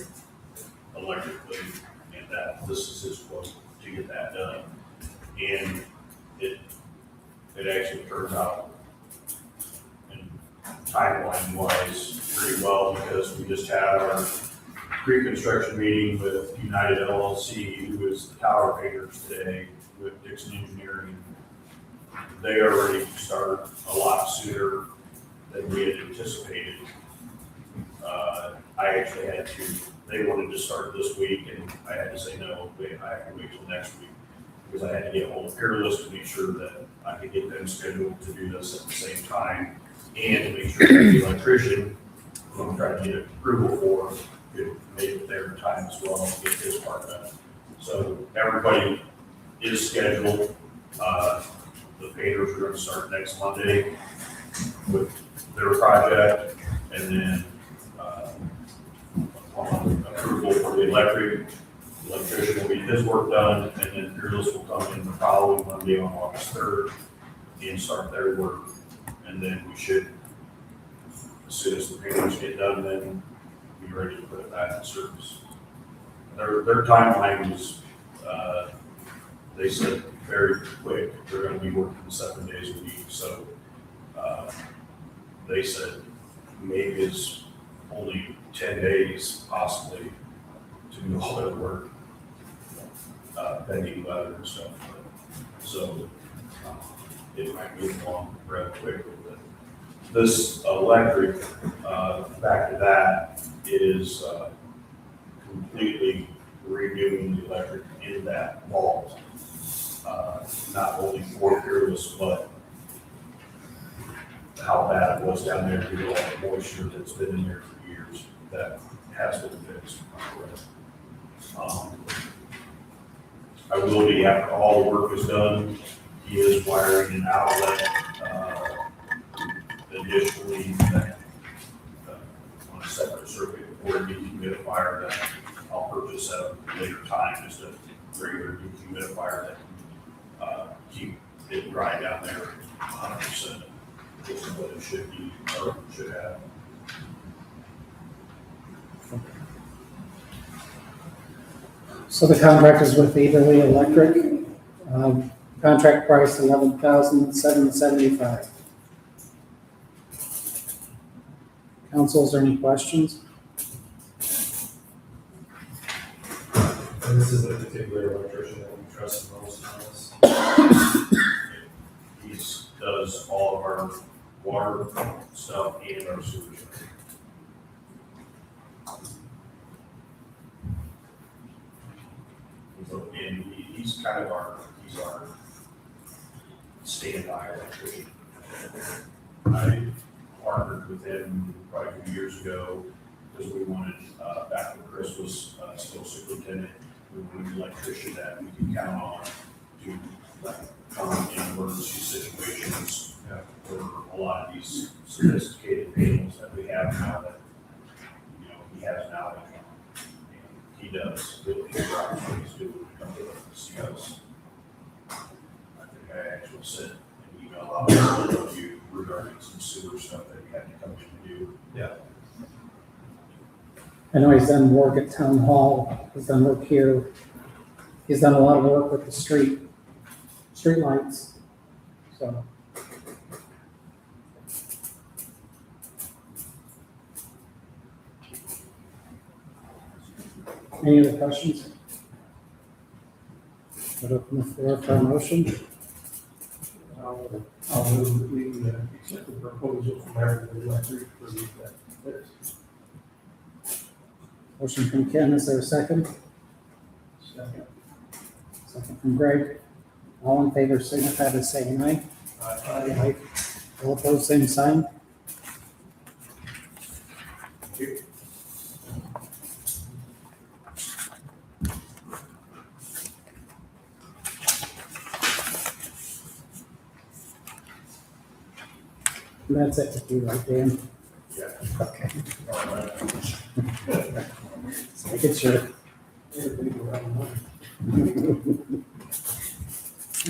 electrically, and that this is his quote to get that done. And it actually turned out, and timeline wise, pretty well because we just had our pre-construction meeting with United LLC, who is the tower painters today with Dixon Engineering. They are ready to start a lot sooner than we had anticipated. I actually had to, they wanted to start this week and I had to say, no, I have to wait till next week because I had to get hold of Peerless to make sure that I could get them scheduled to do this at the same time and to make sure that the electrician, who I'm trying to get approval for, could make it there in time as well and get his part done. So everybody is scheduled. The painters are gonna start next Monday with their project, and then, upon approval for the electrician will get his work done, and then Fearless will come in the following Monday on August 3rd and start their work, and then we should, as soon as the painters get done, then be ready to put it back in service. Their timeline is, they said very quick, they're gonna be working 7 days a week, so, they said maybe it's only 10 days possibly to do all their work, pending weather and stuff. So, it might move along rather quickly, but this electric, back to that, is, completely redoing the electric in that vault. Not only for Fearless, but how bad it was down there due to all the moisture that's been in there for years. That has been fixed. I will be, after all the work is done, he is wiring an outlet, additionally, that, on a separate circuit for a dehumidifier that I'll purchase at a later time, just a regular dehumidifier that keep it dry down there 100%, which is what it should be, or should have. So the contract is with Eberly Electric. Contract price $11,775. Council, is there any questions? And this is the particular electrician that we trust the most on this. He does all of our water stuff and our sewage. And he's kind of our standby electrician. I partnered with him probably a few years ago because we wanted, back when Chris was still superintendent, we wanted an electrician that we could count on to like come in emergency situations. For a lot of these sophisticated panels that we have now that, you know, he has knowledge on. And he does really good job what he's doing when it comes to see us. Rachel sent an email out to you regarding some sewer stuff that you had to come in and do. I know he's done work at town hall, he's done work here. He's done a lot of work with the street lights. So. Any other questions? Would open the floor for a motion. I'll move that we accept the proposal from American Electric for that. Motion from Ken, is there a second? Second. Second from Greg. All in favor, signify by saying aye. Aye. All opposed, same sign. And that's it with you, right, Dan? Yeah. Okay. Just making sure.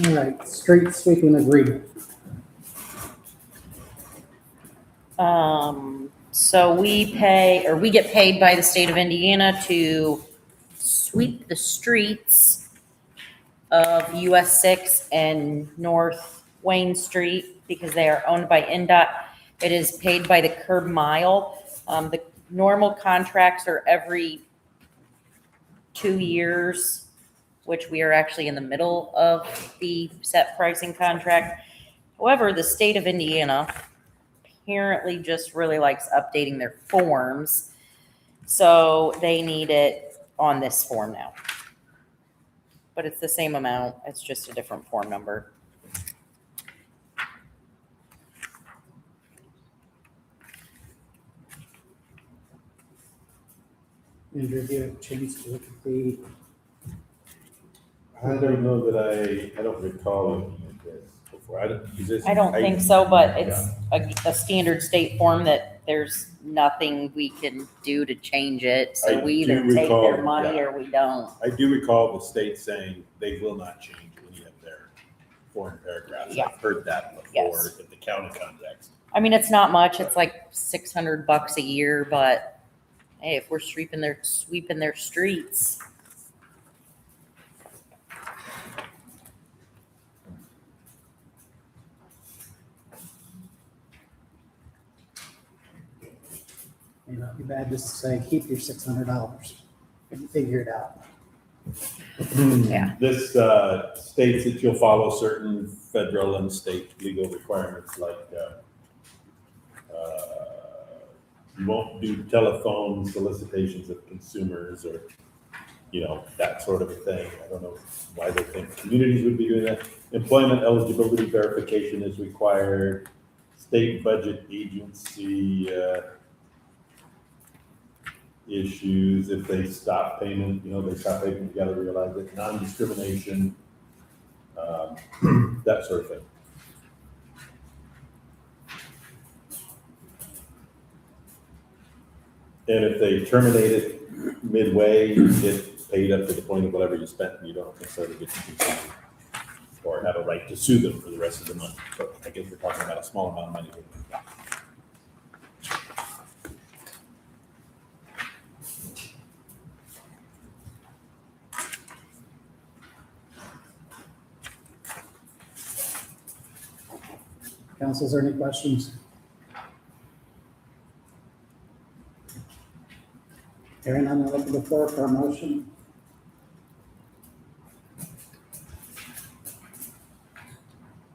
All right, street sweeping agreement. So we get paid by the state of Indiana to sweep the streets of US 6 and North Wayne Street because they are owned by NDOT. It is paid by the curb mile. The normal contracts are every 2 years, which we are actually in the middle of the set pricing contract. However, the state of Indiana apparently just really likes updating their forms. So they need it on this form now. But it's the same amount, it's just a different form number. Andrew, do you have a chance to look at the, I don't know that I don't recall looking at this before. I don't think so, but it's a standard state form that there's nothing we can do to change it. So I we either do take recall, their money yeah. or we don't. I do recall the state saying they will not change any of their foreign paragraphs. Yeah. I've heard that before Yes. in the county context. I mean, it's not much. It's like $600 a year, but hey, if we're sweeping their streets. you know, be bad just to say, keep your $600 and figure it out. Yeah. This states that you'll follow certain federal and state legal requirements like you won't do telephone solicitations of consumers or, you know, that sort of a thing. I don't know why they think communities would be doing that. Employment eligibility verification is required. State budget agency issues, if they stop payment, you know, they stop payment, you gotta realize it, non-discrimination, that sort of thing. And if they terminate it midway, you get paid up to the point of whatever you spent, and you don't necessarily get to continue or have a right to sue them for the rest of the month. So I guess we're talking about a small amount of money. Council, is there any questions? Hearing none, I'll open the floor for a motion.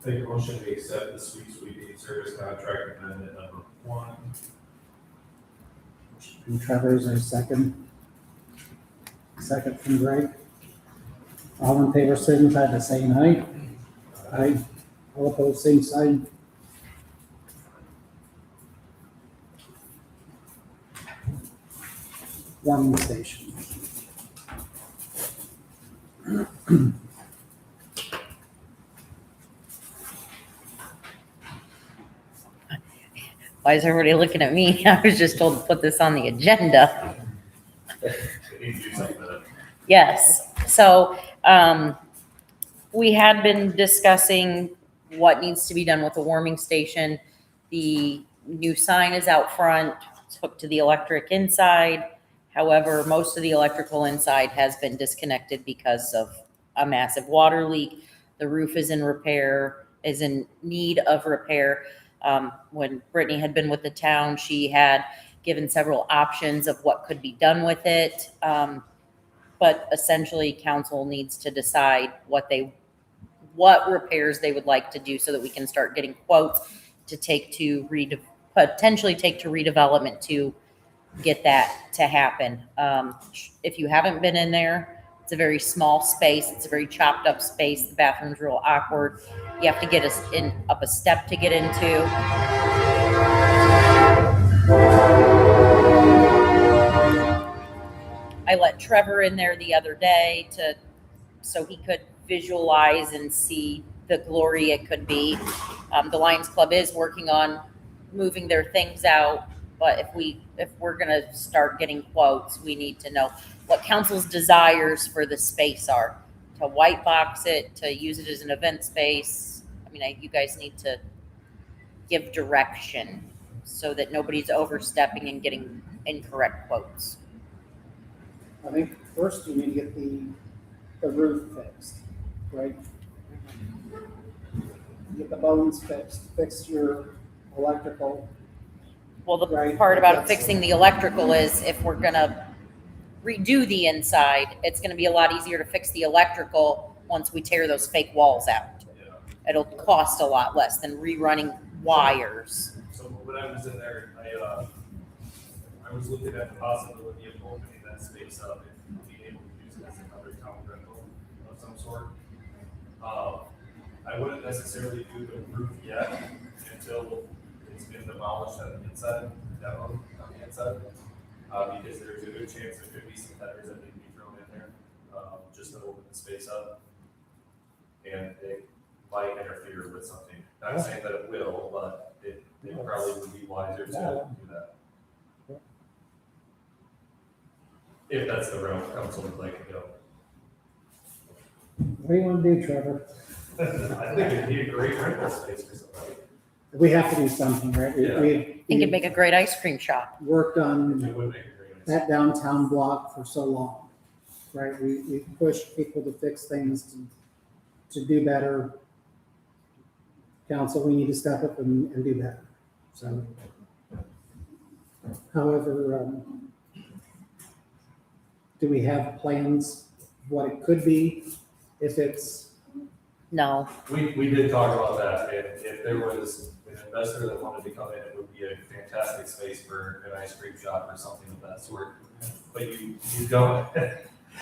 Make a motion to accept the street sweeping service contract amendment number 1. From Trevor, is there a second? Second from Greg. All in favor, signify by saying aye. Aye. All opposed, same sign. One station. Why is everybody looking at me? I was just told to put this on the agenda. They need to do something with it. Yes, so, we had been discussing what needs to be done with the warming station. The new sign is out front, it's hooked to the electric inside. However, most of the electrical inside has been disconnected because of a massive water leak. The roof is in repair, is in need of repair. When Brittany had been with the town, she had given several options of what could be done with it. But essentially, council needs to decide what repairs they would like to do so that we can start getting quotes to potentially take to redevelopment to get that to happen. If you haven't been in there, it's a very small space. It's a very chopped up space. The bathroom's real awkward. You have to get up a step to get into. I let Trevor in there the other day so he could visualize and see the glory it could be. The Lions Club is working on moving their things out, but if we're gonna start getting quotes, we need to know what council's desires for the space are. To white box it, to use it as an event space. I mean, you guys need to give direction so that nobody's overstepping and getting incorrect quotes. I think first you need to get the roof fixed, right? Get the bones fixed, fix your electrical. Well, the Right, part about that's- fixing the electrical is if we're gonna redo the inside, it's gonna be a lot easier to fix the electrical once we tear those fake walls out. It'll cost a lot less than rerunning wires. So when I was in there, I was looking at the possibility of opening that space up and being able to use it as another town rental of some sort. I wouldn't necessarily do the roof yet until it's been demolished on the inside, down on the inside. Because there's a good chance there could be some headers that need to be thrown in there, just to open the space up. And it might interfere with something. Not saying that it will, but it probably would be wiser to do that. If that's the route council would like to go. What do you want to do, Trevor? I think it'd be a great rental space for somebody. We have to do something, right? Yeah. I think it'd make a great ice cream shop. Worked on It would make a great. that downtown block for so long, right? We push people to fix things, to do better. Council, we need to step up and do better. So, however, do we have plans, what it could be if it's, No, We did talk about that, and if there was an investor that wanted to come in, it would be a fantastic space for an ice cream shop or something of that sort. But you don't,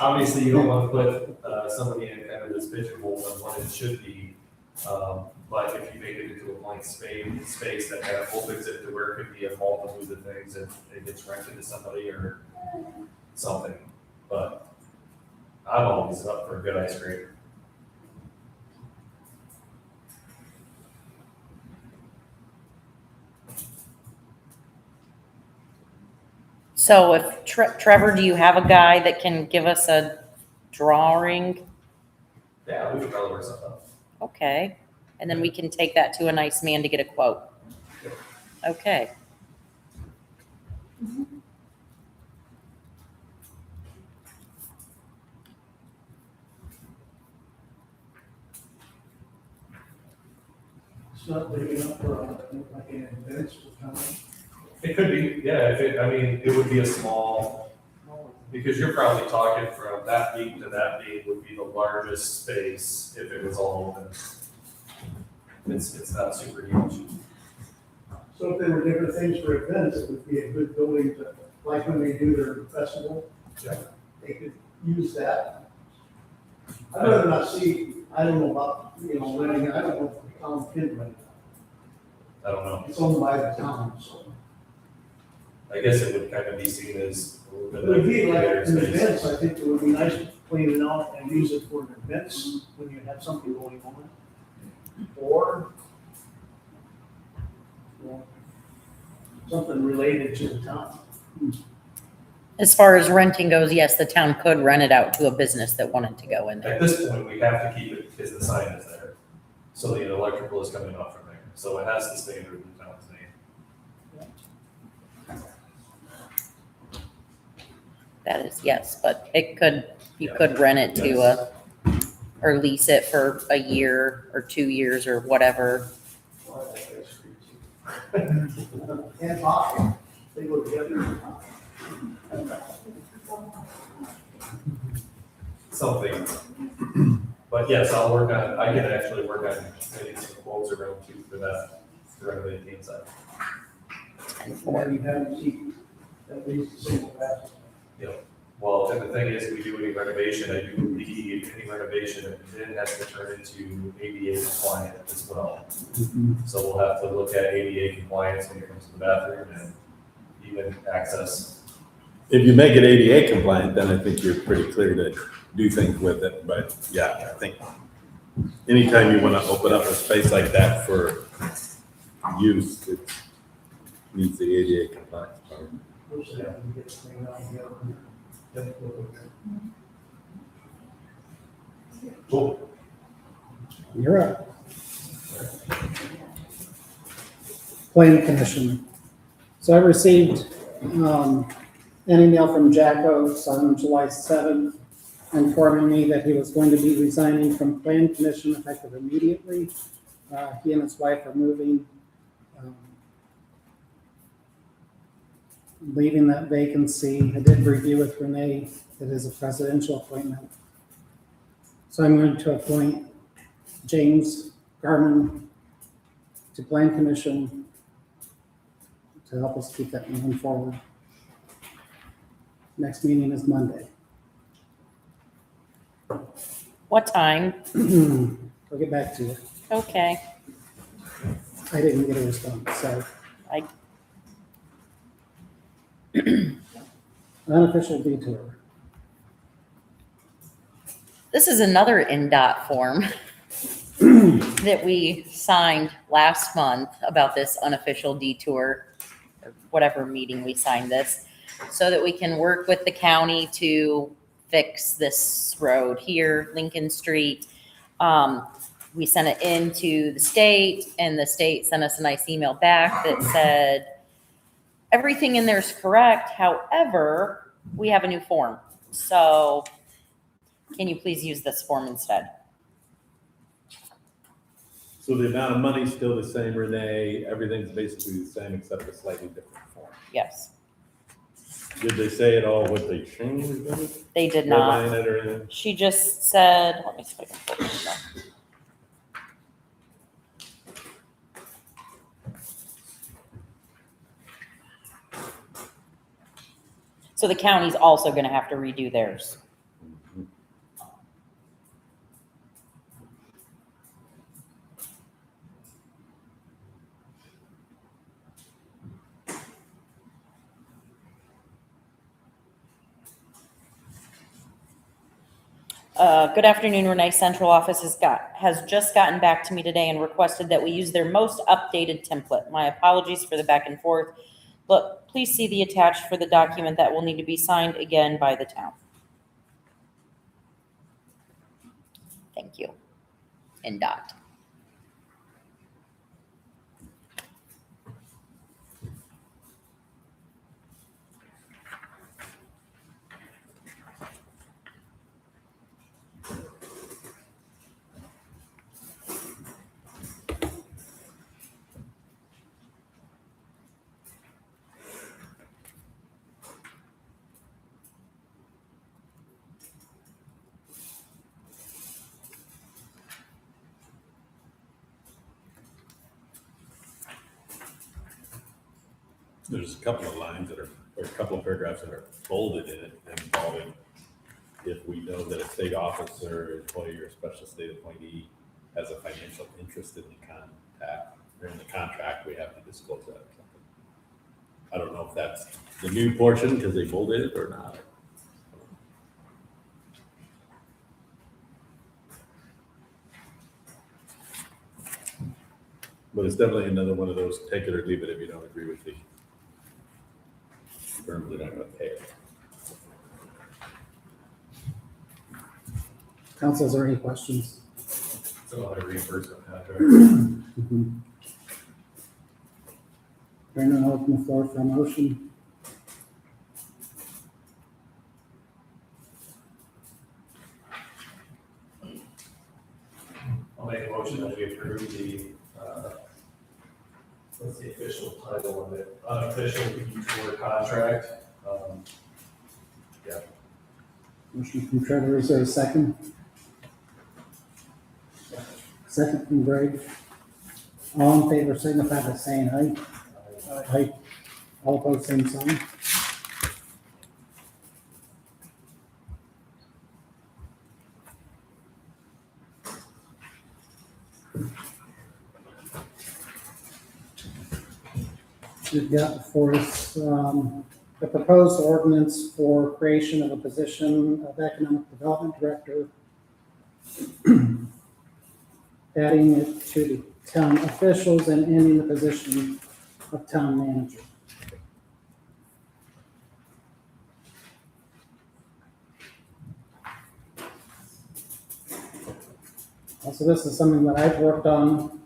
obviously you don't want to put somebody in kind of this pigeonhole of what it should be. But if you make it into a blank space that kind of opens it to where it could be a multitude of things and it gets rented to somebody or something. But I'm always up for a good ice cream. so if Trevor, do you have a guy that can give us a drawing? Yeah, we could probably work something out. Okay, and then we can take that to a nice man to get a quote. Okay. It's not big enough for like an event or something. It could be, yeah, it would be a small, because you're probably talking from that beam to that beam would be the largest space if it was all open. It's not super huge. So if there were different things for events, it would be a good building to, like when they do their festival. Yeah. They could use that. I'd rather not see, I don't know about, renting, I don't know if the town can rent. I don't know. It's owned by the town, so. I guess it would kind of be seen as a little bit It would be like theater an space. events, I think it would be nice to clean it out and use it for events when you have something going on. Or something related to the town. As far as renting goes, yes, the town could rent it out to a business that wanted to go in there. At this point, we have to keep it because the sign is there. So the electrical is coming up from there, so it has the standard of the town's name. That is, yes, but it could, you could rent it to or lease it for a year or 2 years or whatever. And talking, they go together. Something. But yes, I can actually work on getting some quotes around too for that, to renovate the inside. At least a single bathroom. Well, and the thing is, if we do any renovation, I do believe any renovation, it has to turn into ADA compliant as well. So we'll have to look at ADA compliance when it comes to the bathroom and even access. If you make it ADA compliant, then I think you're pretty clear to do things with it, but yeah, I think anytime you want to open up a space like that for use, it needs the ADA compliance part. Cool. You're up. Planning Commission. So I received an email from Jack Oates on July 7th informing me that he was going to be resigning from Plan Commission effective immediately. He and his wife are moving, leaving that vacancy. I did review with Renee. It is a presidential appointment. So I'm going to appoint James Garman to Plan Commission to help us keep that moving forward. Next meeting is Monday. What time? I'll get back to you. Okay. I didn't get a response, so. Unofficial detour. This is another NDOT form that we signed last month about this unofficial detour, or whatever meeting we signed this, so that we can work with the county to fix this road here, Lincoln Street. We sent it into the state, and the state sent us a nice email back that said, everything in there is correct. However, we have a new form. So can you please use this form instead? So the amount of money's still the same, Renee, everything's basically the same except a slightly different form. Yes, Did they say at all what they changed? they did not. Redline it or anything? She just said, let me see if I can pull this up. So the county's also gonna have to redo theirs. Good afternoon, Renee. Central Office has just gotten back to me today and requested that we use their most updated template. My apologies for the back and forth. Look, please see the attached for the document that will need to be signed again by the town. Thank you. NDOT. There's a couple of lines that are, or a couple of paragraphs that are bolded in it involving if we know that a state officer, employee, or special state appointee has a financial interest in the contact, or in the contract, we have to disclose that or something. I don't know if that's the new portion because they bolded it or not. But it's definitely another one of those take it or leave it if you don't agree with the terms that I'm going to pay. Council, is there any questions? It's another reimbursement contract. Hearing none, I'll open the floor for a motion. I'll make a motion that we approve the, what's the official title of it? Unofficial detour contract. Motion from Trevor, is there a second? Second from Greg. All in favor, signify by saying aye. Aye. All opposed, same sign. We've got before us, the proposed ordinance for creation of a position of economic development director, adding it to the town officials and ending the position of town manager. So this is something that I've worked on.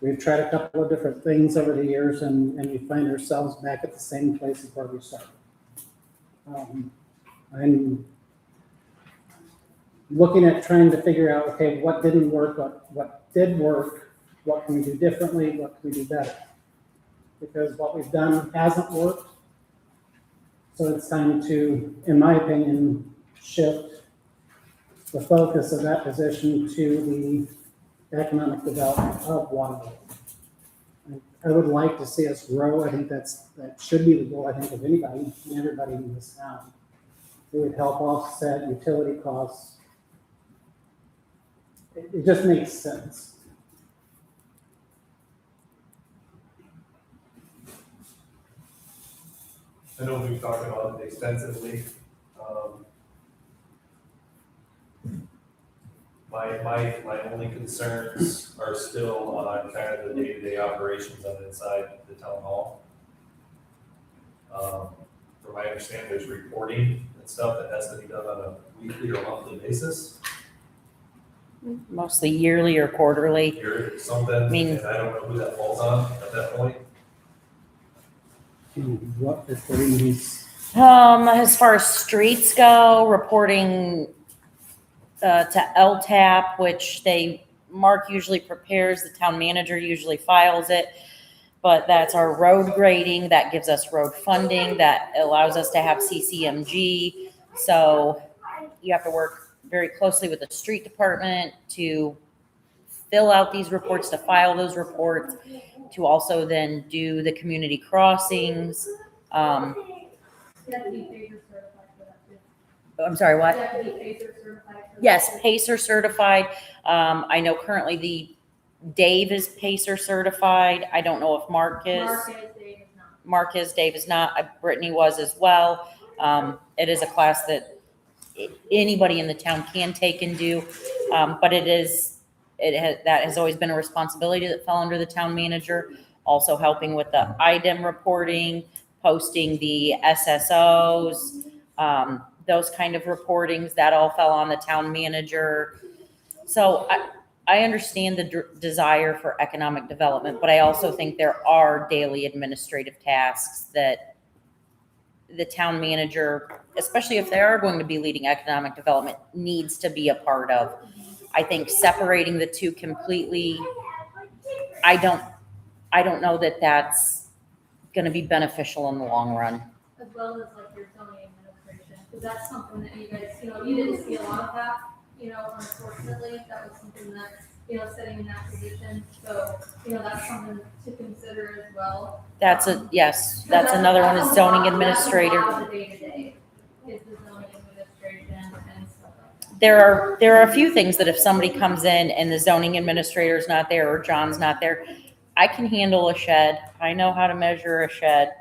We've tried a couple of different things over the years, and we find ourselves back at the same place as where we started. I'm looking at trying to figure out, okay, what didn't work, what did work, what can we do differently, what can we do better? Because what we've done hasn't worked. So it's time to, in my opinion, shift the focus of that position to the economic development of Waterloo. I would like to see us grow. I think that should be the goal, I think, of anybody and everybody in this town. It would help offset utility costs. It just makes sense. I know we've talked about it extensively. My only concerns are still on kind of the day-to-day operations on inside the town hall. From my understanding, there's reporting and stuff that has to be done on a weekly or monthly basis. Mostly yearly or quarterly. Or something, mean- and I don't know who that falls on at that point. What reporting needs? As far as streets go, reporting to LTAP, which Mark usually prepares, the town manager usually files it. But that's our road grading, that gives us road funding, that allows us to have CCMG. So you have to work very closely with the street department to fill out these reports, to file those reports, to also then do the community crossings. You have to be PACER certified for that too. I'm sorry, what? You have to be PACER certified for that. Yes, too. PACER certified. I know currently Dave is PACER certified. I don't know if Mark is. Mark is, Dave is not. Brittany was as well. It is a class that anybody in the town can take and do. But that has always been a responsibility that fell under the town manager. Also helping with the IDEM reporting, posting the SSOs, those kind of reportings, that all fell on the town manager. So I understand the desire for economic development, but I also think there are daily administrative tasks that the town manager, especially if they are going to be leading economic development, needs to be a part of. I think separating the two completely, I don't know that that's going to be beneficial in the long run. As well as like your zoning administration, because that's something that you guys, you didn't see a lot of that, unfortunately, that was something that, sitting in that position. So, that's something to consider as well. That's another one is zoning administrator. That's a lot of the day-to-day, is the zoning administration and stuff like that. There are a few things that if somebody comes in and the zoning administrator's not there or John's not there, I can handle a shed. I know how to measure a shed.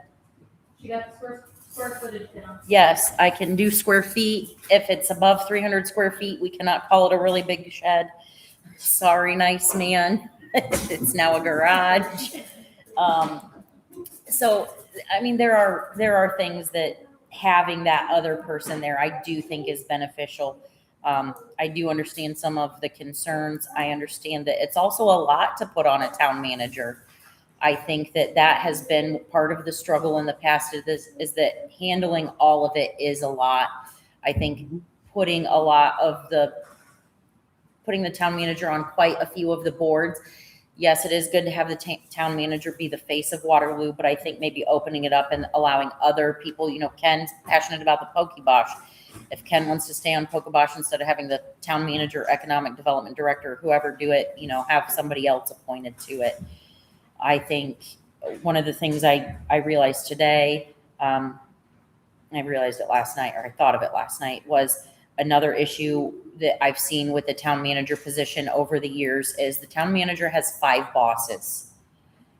She got the square footage down. Yes, I can do square feet. If it's above 300 square feet, we cannot call it a really big shed. Sorry, nice man. It's now a garage. So, I mean, there are things that having that other person there, I do think is beneficial. I do understand some of the concerns. I understand that it's also a lot to put on a town manager. I think that has been part of the struggle in the past is that handling all of it is a lot. I think putting the town manager on quite a few of the boards. Yes, it is good to have the town manager be the face of Waterloo, but I think maybe opening it up and allowing other people, Ken's passionate about the Pokebosh. If Ken wants to stay on Pokebosh instead of having the town manager, economic development director, whoever do it, have somebody else appointed to it. I think one of the things I realized today, I realized it last night, or I thought of it last night, was another issue that I've seen with the town manager position over the years is the town manager has 5 bosses.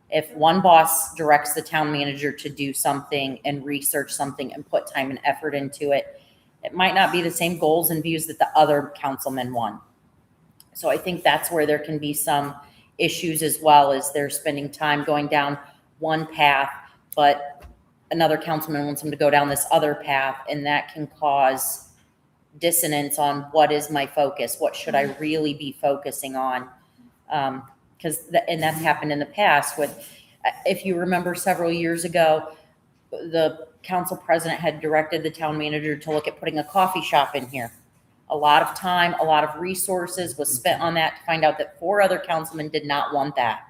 If one boss directs the town manager to do something and research something and put time and effort into it, it might not be the same goals and views that the other councilman want. So I think that's where there can be some issues as well, as they're spending time going down one path, but another councilman wants them to go down this other path, and that can cause dissonance on what is my focus, what should I really be focusing on, because that's happened in the past with, if you remember several years ago, the council president had directed the town manager to look at putting a coffee shop in here. A lot of time, a lot of resources was spent on that to find out that 4 other councilmen did not want that.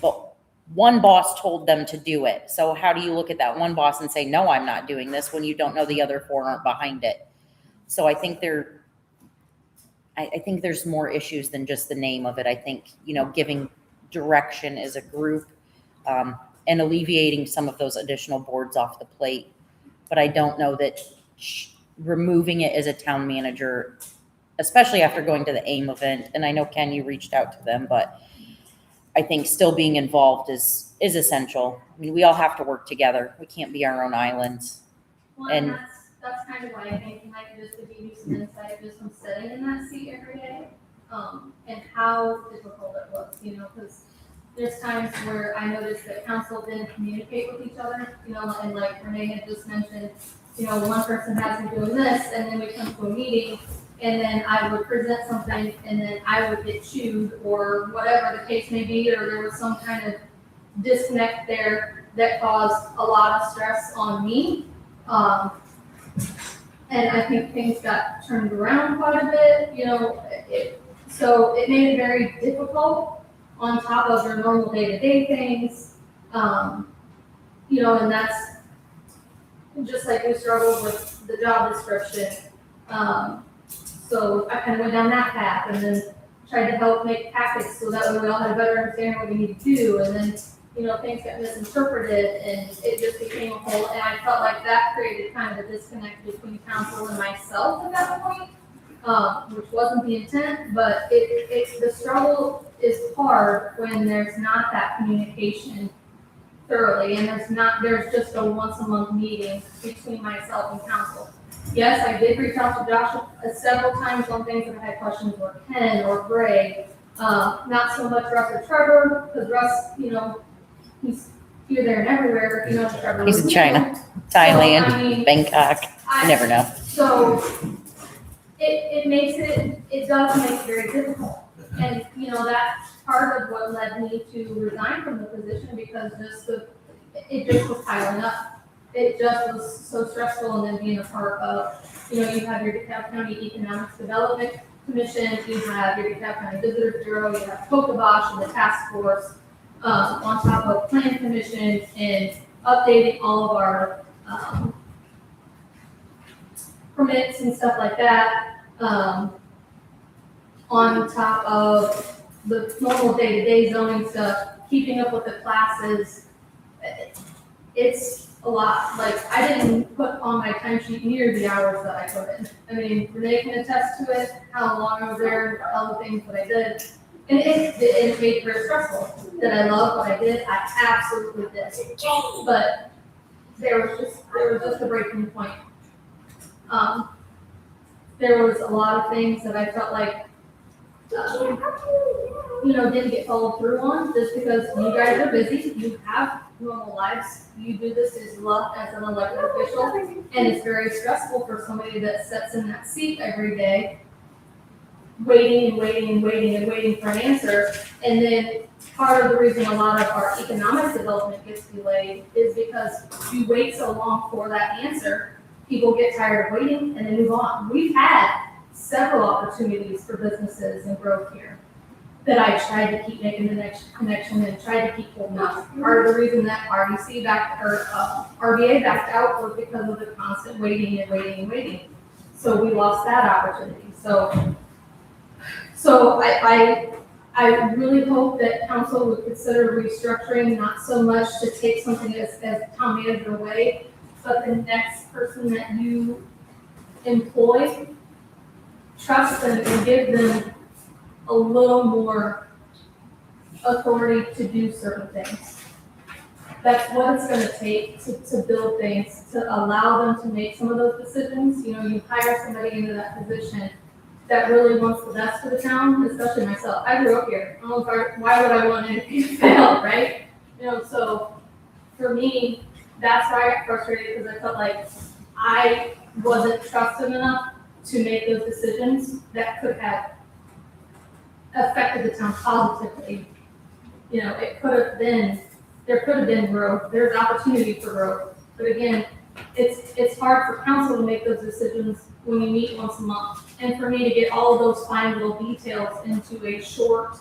But one boss told them to do it. So how do you look at that one boss and say, no, I'm not doing this, when you don't know the other 4 aren't behind it? So I think I think there's more issues than just the name of it. I think, giving direction as a group, and alleviating some of those additional boards off the plate. But I don't know that removing it as a town manager, especially after going to the AIM event, and I know, Ken, you reached out to them, but I think still being involved is essential. I mean, we all have to work together. We can't be our own islands. Well, And that's kind of why I think, Mike, just to give you some insight, just from sitting in that seat every day, and how difficult it was, because there's times where I noticed that council didn't communicate with each other, and like Renee had just mentioned, one person has been doing this, and then we come to a meeting, and then I would present something, and then I would get chewed, or whatever the case may be, or there was some kind of disconnect there that caused a lot of stress on me. And I think things got turned around quite a bit, so it made it very difficult on top of their normal day-to-day things, and that's just like we struggled with the job description. So I kind of went down that path and then tried to help make packets so that way we all had a better understanding of what we need to do. And then, things got misinterpreted and it just became a whole, and I felt like that created kind of a disconnect between council and myself at that point, which wasn't the intent, but the struggle is hard when there's not that communication thoroughly, and there's just a once a month meeting between myself and council. Yes, I did reach out to Josh several times on things that I had questions, or Ken or Gray, not so much Russ or Trevor, because Russ, he's here, there, and everywhere, Trevor. he's in China, Thailand, Bangkok, you never know. So it does make it very difficult. And, that's part of what led me to resign from the position, because it just was piling up. It just was so stressful, and then being a part of, you have your DeKalb County Economic Development Commission, you have your DeKalb County Visitor Bureau, you have Pokebosh and the task force, on top of Plan Commission, and updating all of our permits and stuff like that, on top of the normal day-to-day zoning stuff, keeping up with the classes. It's a lot. Like, I didn't put on my timesheet near the hours that I put in. I mean, Renee can attest to it, how long I was there, all the things that I did. And it made it very stressful. Did I love what I did? I absolutely did. But there was just a breaking point. There was a lot of things that I felt like, didn't get followed through on, just because you guys are busy. You have normal lives. You do this as an elected official, and it's very stressful for somebody that sits in that seat every day, waiting and waiting and waiting and waiting for an answer. And then part of the reason a lot of our economic development gets delayed is because you wait so long for that answer, people get tired of waiting and they move on. We've had several opportunities for businesses and growth here that I tried to keep making the next connection and tried to keep holding up. Part of the reason that RBA backed out was because of the constant waiting and waiting and waiting. So we lost that opportunity. So I really hope that council would consider restructuring, not so much to take something as town manager away, but the next person that you employ, trust them and give them a little more authority to do certain things. That's what it's gonna take to build things, to allow them to make some of those decisions. You know, you hire somebody into that position that really wants the best for the town, especially myself. I grew up here. I don't know why would I want anything to fail, right? You know, so for me, that's why I got frustrated, because I felt like I wasn't trusted enough to make those decisions that could have affected the town positively. You know, there could have been growth, there's opportunity for growth. But again, it's hard for council to make those decisions when you meet once a month. And for me to get all of those fine little details into a short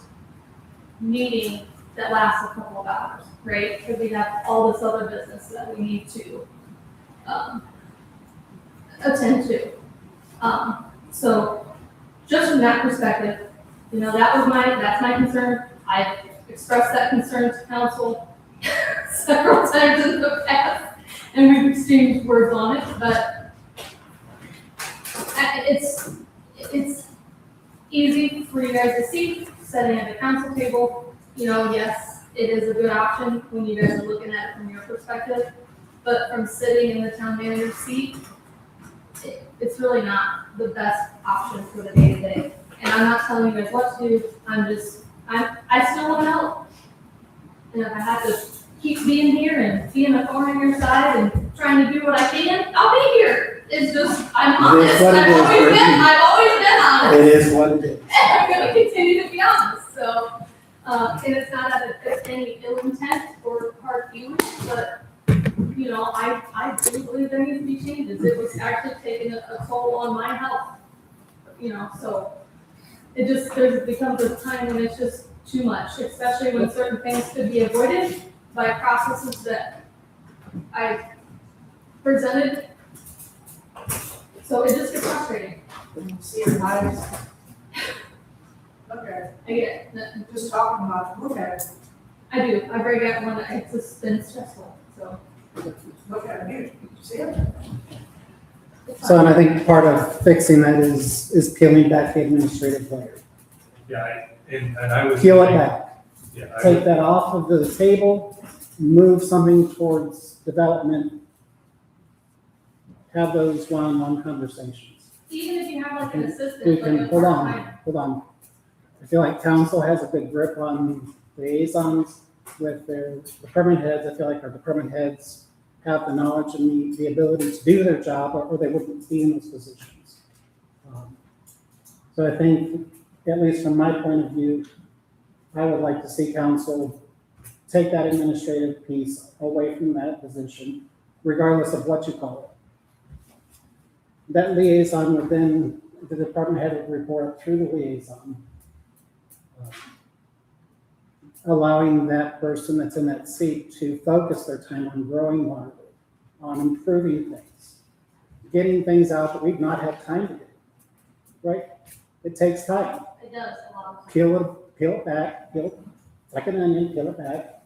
meeting that lasts a couple of hours, right? Because we have all this other business that we need to attend to. So just from that perspective, you know, that's my concern. I've expressed that concern to council several times in the past, and we've exchanged words on it, but it's easy for you guys to see, sitting at the council table. You know, yes, it is a good option when you guys are looking at it from your perspective, but from sitting in the town manager's seat, it's really not the best option for the day-to-day. And I'm not telling you guys what to do, I still want to help. And if I have to keep being here and being a thorn in your side and trying to do what I can, I'll be here. It's just, I'm honest. I've always been honest. It is what it is. And I'm gonna continue to be honest, so, and it's not out of any ill intent or hard feelings, but, you know, I do believe there needs to be changes. It was actually taking a toll on my health, you know, so it just, there becomes a time when it's just too much, especially when certain things could be avoided by processes that I presented. So it just gets frustrating. See your eyes. Okay, I get it. just talking about it, look at it, I do. I break out when it's just been stressful, so. look at it, see it? it's So, fine. and I think part of fixing that is peeling back the administrative layer. Yeah, and I was. Peel it back, Yeah, take that off of the table, move something towards development, have those one-on-one conversations. Even if you have like an assistant. We like can, a hold part-time- on. I feel like council has a good grip on liaisons with their department heads. I feel like our department heads have the knowledge and the ability to do their job, or they wouldn't be in those positions. So I think, at least from my point of view, I would like to see council take that administrative piece away from that position, regardless of what you call it. That liaison within the department head would report through the liaison, allowing that person that's in that seat to focus their time on growing Waterloo, on improving things, getting things out that we've not had time to do, right? It takes time. It does a lot of times. Peel it back, like an onion, peel it back.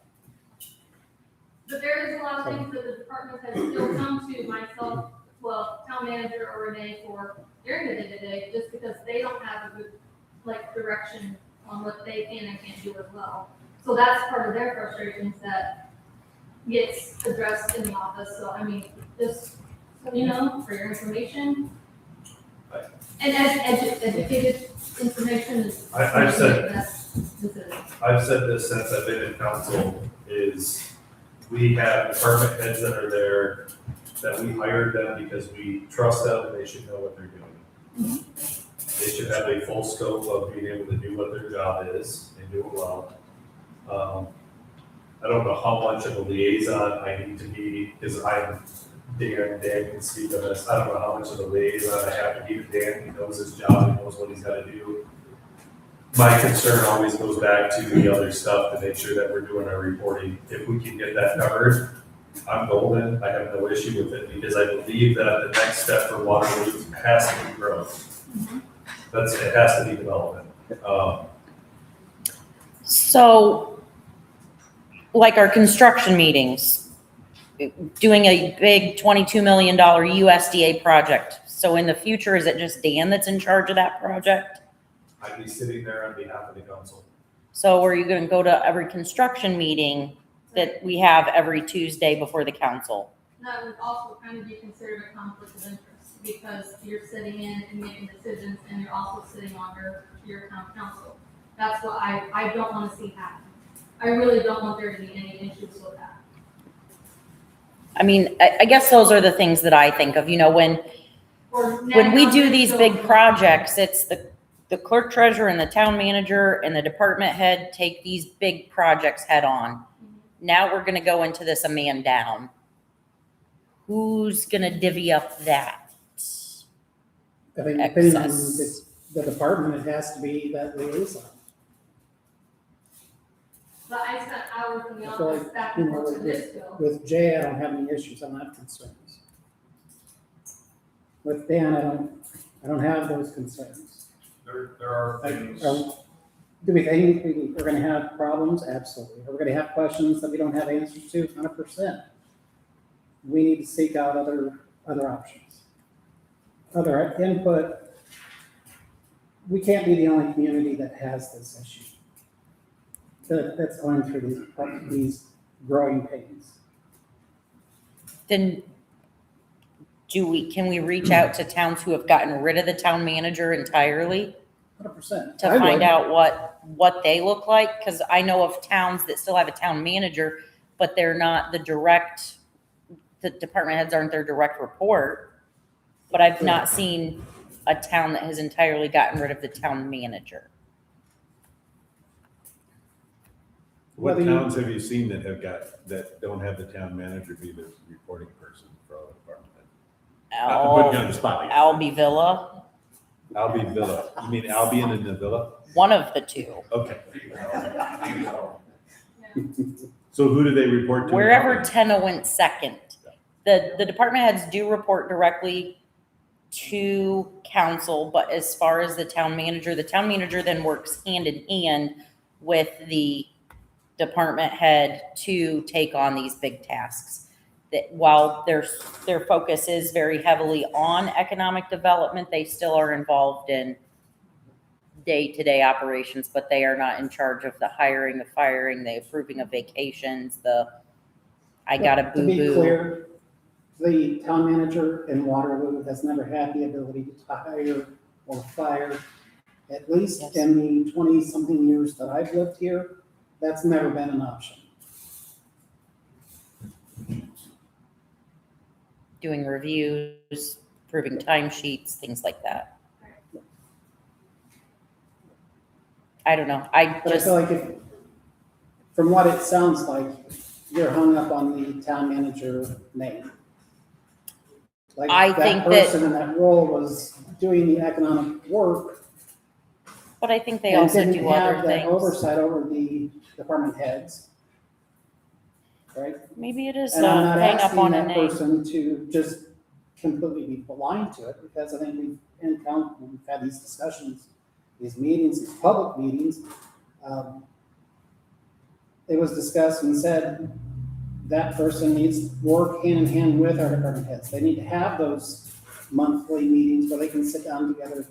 But there is a lot of things that the department has still come to myself, well, town manager or Renee for during the day-to-day, just because they don't have a good, like, direction on what they can and can't do as well. So that's part of their frustrations that gets addressed in the office. So, I mean, just, so you know, for your information. And educated information is. I've said- This is. I've said this since I've been in council, is We have department heads that are there, that we hired them because we trust them and they should know what they're doing. They should have a full scope of being able to do what their job is and do it well. I don't know how much of a liaison I need to be, because I'm Dan can speak on this. I don't know how much of a liaison I have to be to Dan. He knows his job, he knows what he's gotta do. My concern always goes back to the other stuff to make sure that we're doing our reporting. If we can get that covered, I'm golden. I have no issue with it because I believe that the next step for Waterloo has to be growth. It has to be development. So, like our construction meetings, doing a big $22 million USDA project. So in the future, is it just Dan that's in charge of that project? I'd be sitting there on behalf of the council. So are you gonna go to every construction meeting that we have every Tuesday before the council? That would also kind of be considered a conflict of interest, because you're sitting in and making decisions, and you're also sitting on your town council. That's what I don't want to see happen. I really don't want there to be any issues with that. I mean, I guess those are the things that I think of, when we do these big projects, it's the clerk treasurer and the town manager and the department head take these big projects head on. Now we're gonna go into this a man down. Who's gonna divvy up that? I think depending on Excess. the department, it has to be that liaison. But I spent hours in the I feel office like, back and forth with- with this bill. With Jay, I don't have any issues, I'm not concerned. With Dan, I don't have those concerns. There are Like, things, do we think we're gonna have problems? Absolutely. Are we gonna have questions that we don't have answers to? 100%. We need to seek out other options. Other input. We can't be the only community that has this issue. That's going through these growing pains. Then can we reach out to towns who have gotten rid of the town manager entirely 100%. to find out what they look like? Because I know of towns that still have a town manager, but they're not the department heads aren't their direct report. But I've not seen a town that has entirely gotten rid of the town manager. What Whether you- towns have you seen that don't have the town manager be the reporting person for all the department? I'm putting you on the spot. Albee Villa, Albee Villa. You mean Albion and the Villa? one of the two. Okay. So who do they report to? Wherever Tenna went second. The department heads do report directly to council, but as far as the town manager then works hand in hand with the department head to take on these big tasks. That while their focus is very heavily on economic development, they still are involved in day-to-day operations, but they are not in charge of the hiring, the firing, the approving of vacations, I got a To be boo-boo. clear, the town manager in Waterloo has never had the ability to hire or fire, at least Yes. in the 20-something years that I've lived here, that's never been an option. Doing reviews, approving timesheets, things like that. I don't know, I But I just, feel like from what it sounds like, you're hung up on the town manager name. Like I think that- person in that role was doing the economic work but I think they and also didn't do other have that things. oversight over the department heads. Right? Maybe it is And I'm not hang up asking on a that name. person to just completely be blind to it, because I think we've had these discussions, these meetings, these public meetings. It was discussed and said that person needs to work hand in hand with our department heads. They need to have those monthly meetings where they can sit down together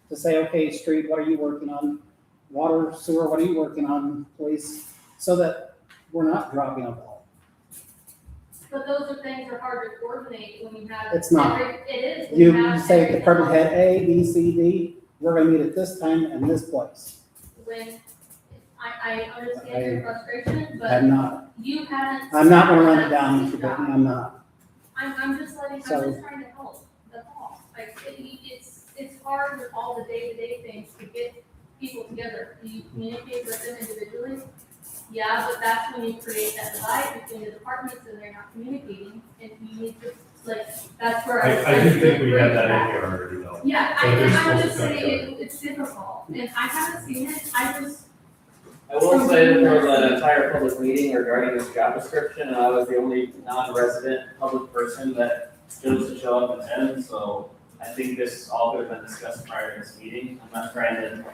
to say, okay, street, what are you working on? Water, sewer, what are you working on, police? So that we're not dropping a ball. But those are things that are hard to coordinate when you have. It's not. It is. when you You have say everything department head else. A, B, C, D, we're gonna meet at this time and this place. When I understand your frustration, but I'm not, you haven't. I'm not gonna run it down, Mr. Burton, I'm not. I'm just letting, I'm So- just trying to help, that's all. Like, it's hard with all the day-to-day things to get people together. Do you communicate with them individually? Yeah, but that's when you create that divide between the departments and they're not communicating, and you need to, like, that's where I do think we have that in here already though. Yeah, So they're I'm supposed just to come saying, it's difficult, and I haven't seen it, I will say that there was an entire public meeting regarding this job description, and I was the only non-resident public person that chose to show up and attend, so I think this all could have been discussed prior to this meeting. I'm not trying to.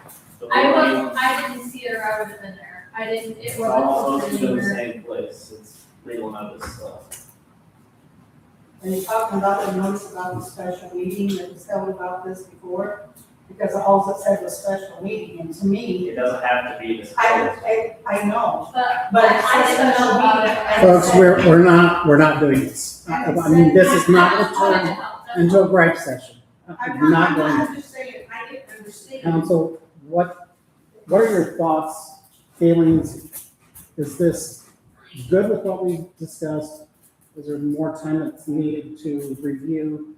I didn't see it or I would have been there. It It's wasn't all posted posted in the anywhere. same place, it's legal notice, so. And you're talking about the notice about the special meeting that was held about this before, because all it said was special meeting, and to me, It doesn't have to be this. I know, But but I it says didn't know special about meeting. it. and it Folks, said- we're not doing this. I mean, this is not returned into a gripe session. I'm not going to. I'm just saying, I didn't understand. Council, what are your thoughts, feelings? Is this good with what we discussed? Is there more time that's needed to review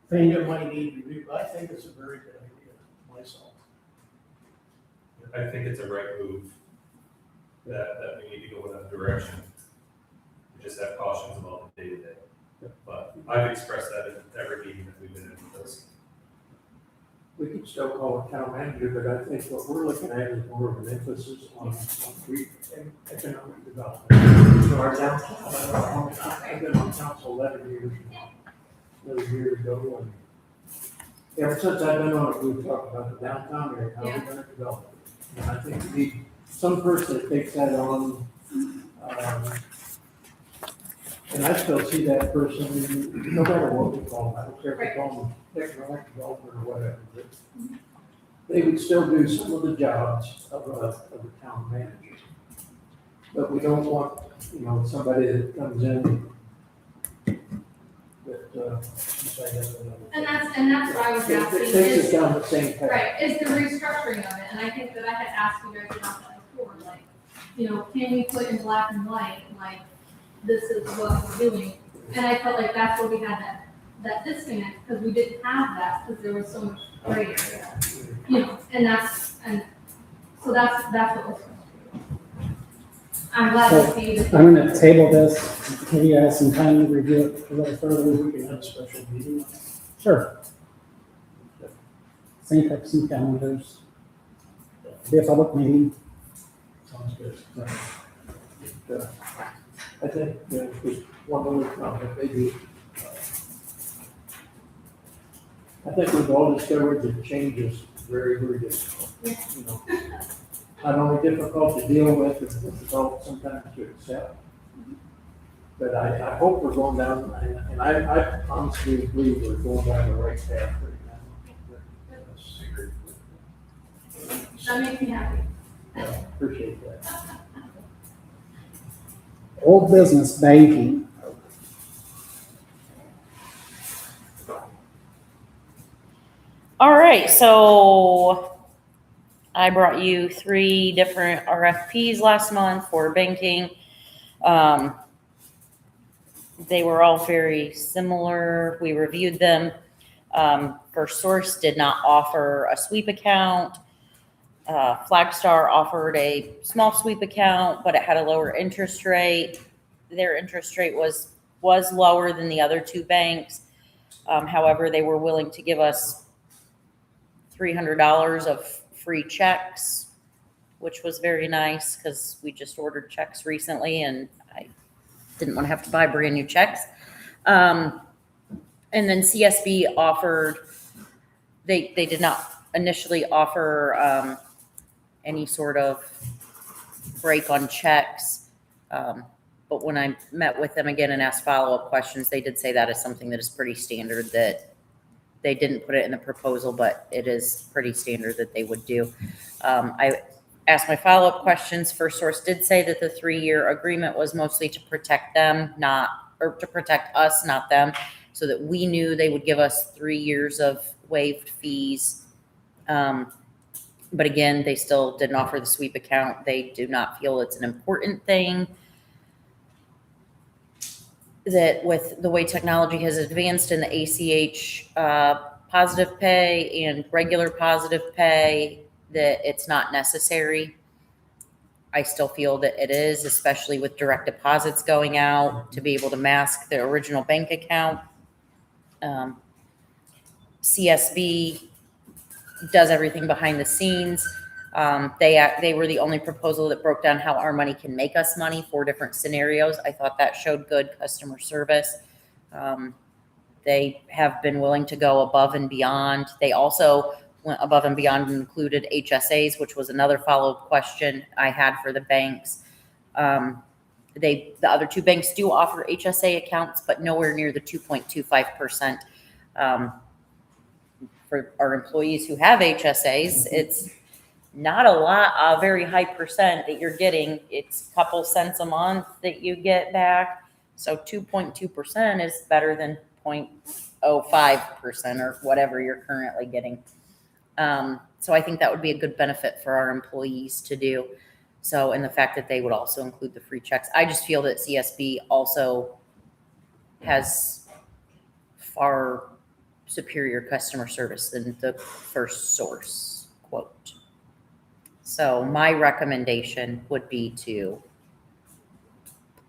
I think things? it might need review, but I think it's a very good idea myself. I think it's a right move, that we need to go in that direction. We just have cautions about the day-to-day. But I've expressed that in every meeting that we've been in with this. We could still call it town manager, but I think what we're looking at is more of an emphasis on economic development. So our downtown, I've been on council 11 years, 11 years ago, and ever since I've been on it, we've talked about the downtown area, how we're gonna develop it. And I think we need some person that takes that on, and I still see that person, no matter what we call them, I don't care if we call them economic development or whatever, but they would still do some of the jobs of a town manager. But we don't want, somebody that comes in that, say that's another. And that's what I was It asking takes us is, down the same path. right, is the restructuring of it, and I think that I had asked you guys about that before, like, can we put in black and white, like, this is what we're doing? And I felt like that's where we had that disconnect, because we didn't have that, because there was so much gray area, and so that's what was. I'm glad to see that. I'm gonna table this, give you guys some time to review it a little further. We can have a special meeting. Sure. Sync up some calendars. Be a public meeting. Sounds good. I think, just one other comment, maybe. I think we've all discovered that change is very, very difficult. Not only difficult to deal with, it's difficult sometimes to accept. But I hope we're going down, and I honestly believe we're going down the right path right now. That makes me happy. Appreciate that. Old business banking. All right, so I brought you 3 different RFPs last month for banking. They were all very similar. We reviewed them. First Source did not offer a sweep account. Flagstar offered a small sweep account, but it had a lower interest rate. Their interest rate was lower than the other 2 banks. However, they were willing to give us $300 of free checks, which was very nice because we just ordered checks recently and I didn't want to have to buy brand new checks. And then CSB offered, they did not initially offer any sort of break on checks. But when I met with them again and asked follow-up questions, they did say that is something that is pretty standard, that they didn't put it in the proposal, but it is pretty standard that they would do. I asked my follow-up questions. First Source did say that the 3-year agreement was mostly to protect them, to protect us, not them, so that we knew they would give us 3 years of waived fees. But again, they still didn't offer the sweep account. They do not feel it's an important thing. That with the way technology has advanced in the ACH positive pay and regular positive pay, that it's not necessary. I still feel that it is, especially with direct deposits going out to be able to mask the original bank account. CSB does everything behind the scenes. They were the only proposal that broke down how our money can make us money, 4 different scenarios. I thought that showed good customer service. They have been willing to go above and beyond. They also went above and beyond and included HSAs, which was another follow-up question I had for the banks. The other 2 banks do offer HSA accounts, but nowhere near the 2.25%. For our employees who have HSAs, it's not a very high percent that you're getting. It's a couple cents a month that you get back. So 2.2% is better than 0.05% or whatever you're currently getting. So I think that would be a good benefit for our employees to do. So, and the fact that they would also include the free checks. I just feel that CSB also has far superior customer service than the First Source quote. So my recommendation would be to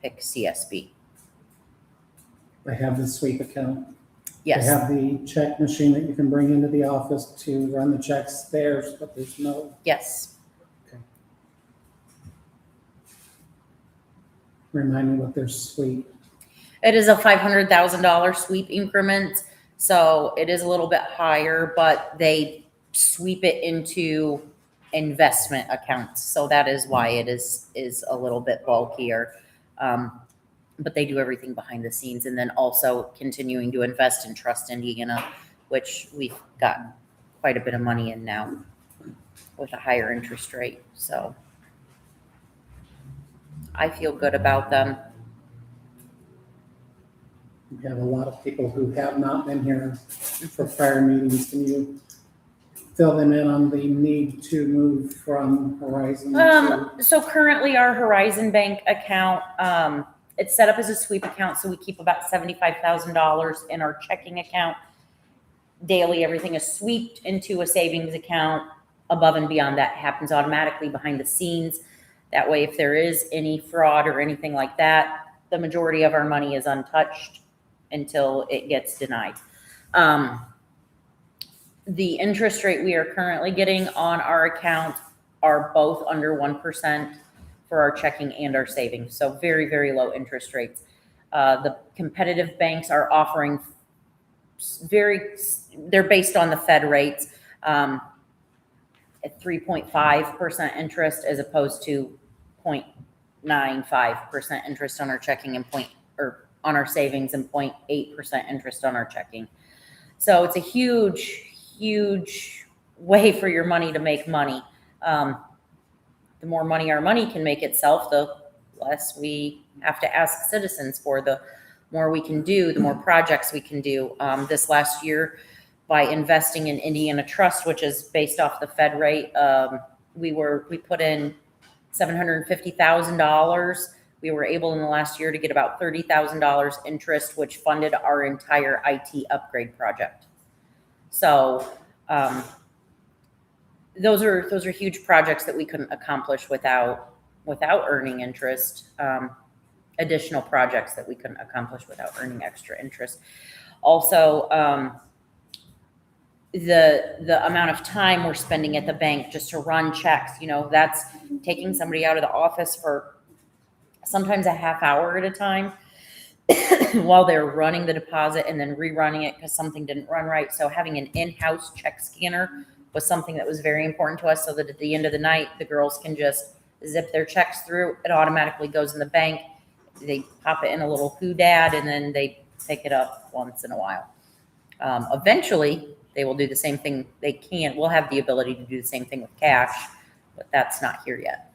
pick CSB. They have the sweep account. Yes. They have the check machine that you can bring into the office to run the checks there, but there's no. Yes. Okay. Remind me what their sweep. It is a $500,000 sweep increment. So it is a little bit higher, but they sweep it into investment accounts. So that is why it is a little bit bulkier. But they do everything behind the scenes, and then also continuing to invest in Trust Indiana, which we've gotten quite a bit of money in now with a higher interest rate. So I feel good about them. We have a lot of people who have not been here for prior meetings. Can you fill them in on the need to move from Horizon to? So currently our Horizon Bank account, it's set up as a sweep account, so we keep about $75,000 in our checking account. Daily, everything is swept into a savings account. Above and beyond that happens automatically behind the scenes. That way, if there is any fraud or anything like that, the majority of our money is untouched until it gets denied. The interest rate we are currently getting on our account are both under 1%. For our checking and our savings. So very, very low interest rates. The competitive banks are offering they're based on the Fed rates at 3.5% interest as opposed to 0.95% interest on our checking and on our savings and 0.8% interest on our checking. So it's a huge, huge way for your money to make money. The more money our money can make itself, the less we have to ask citizens for, the more we can do, the more projects we can do. This last year, by investing in Indiana Trust, which is based off the Fed rate, we put in $750,000. We were able in the last year to get about $30,000 interest, which funded our entire IT upgrade project. So, those are huge projects that we couldn't accomplish without earning interest. Additional projects that we couldn't accomplish without earning extra interest. Also, the amount of time we're spending at the bank just to run checks, that's taking somebody out of the office for sometimes a half hour at a time while they're running the deposit and then rerunning it because something didn't run right. So having an in-house check scanner was something that was very important to us, so that at the end of the night, the girls can just zip their checks through. It automatically goes in the bank. They pop it in a little doodad, and then they pick it up once in a while. Eventually, they will do the same thing. We'll have the ability to do the same thing with cash, but that's not here yet.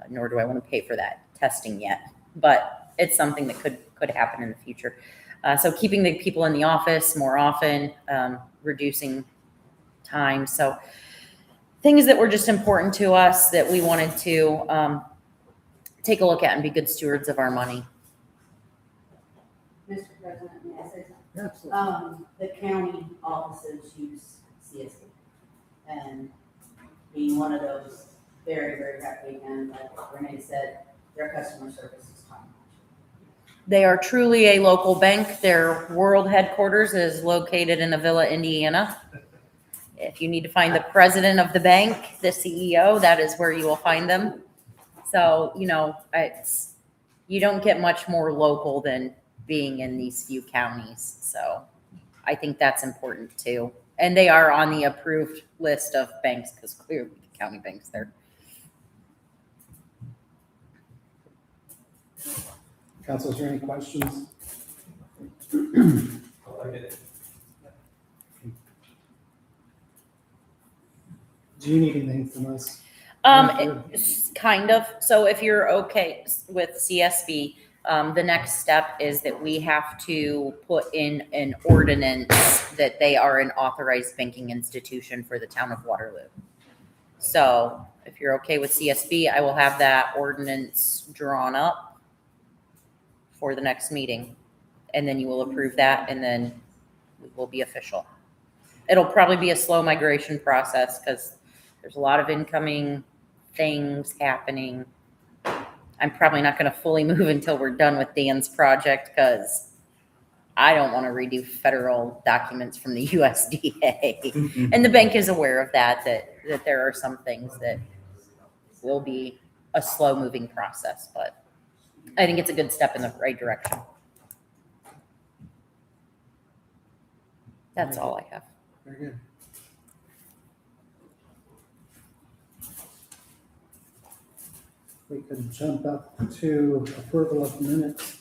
Nor do I want to pay for that testing yet. But it's something that could happen in the future. So keeping the people in the office more often, reducing time. So things that were just important to us that we wanted to take a look at and be good stewards of our money. Mr. President, may I say something? Absolutely. The county offices use CSD. And being one of those very, very happy, and like Renee said, their customer service is top notch. They are truly a local bank. Their world headquarters is located in Avila, Indiana. If you need to find the president of the bank, the CEO, that is where you will find them. So, you don't get much more local than being in these few counties. So I think that's important too. And they are on the approved list of banks because clearly the county bank's there. Council, is there any questions? I like it. Do you need anything from us? Kind of. So if you're okay with CSB, the next step is that we have to put in an ordinance that they are an authorized banking institution for the town of Waterloo. So if you're okay with CSB, I will have that ordinance drawn up for the next meeting. And then you will approve that and then it will be official. It'll probably be a slow migration process because there's a lot of incoming things happening. I'm probably not going to fully move until we're done with Dan's project because I don't want to redo federal documents from the USDA. And the bank is aware of that there are some things that will be a slow moving process, but I think it's a good step in the right direction. That's all I have. Very good. We could jump up to approval of minutes.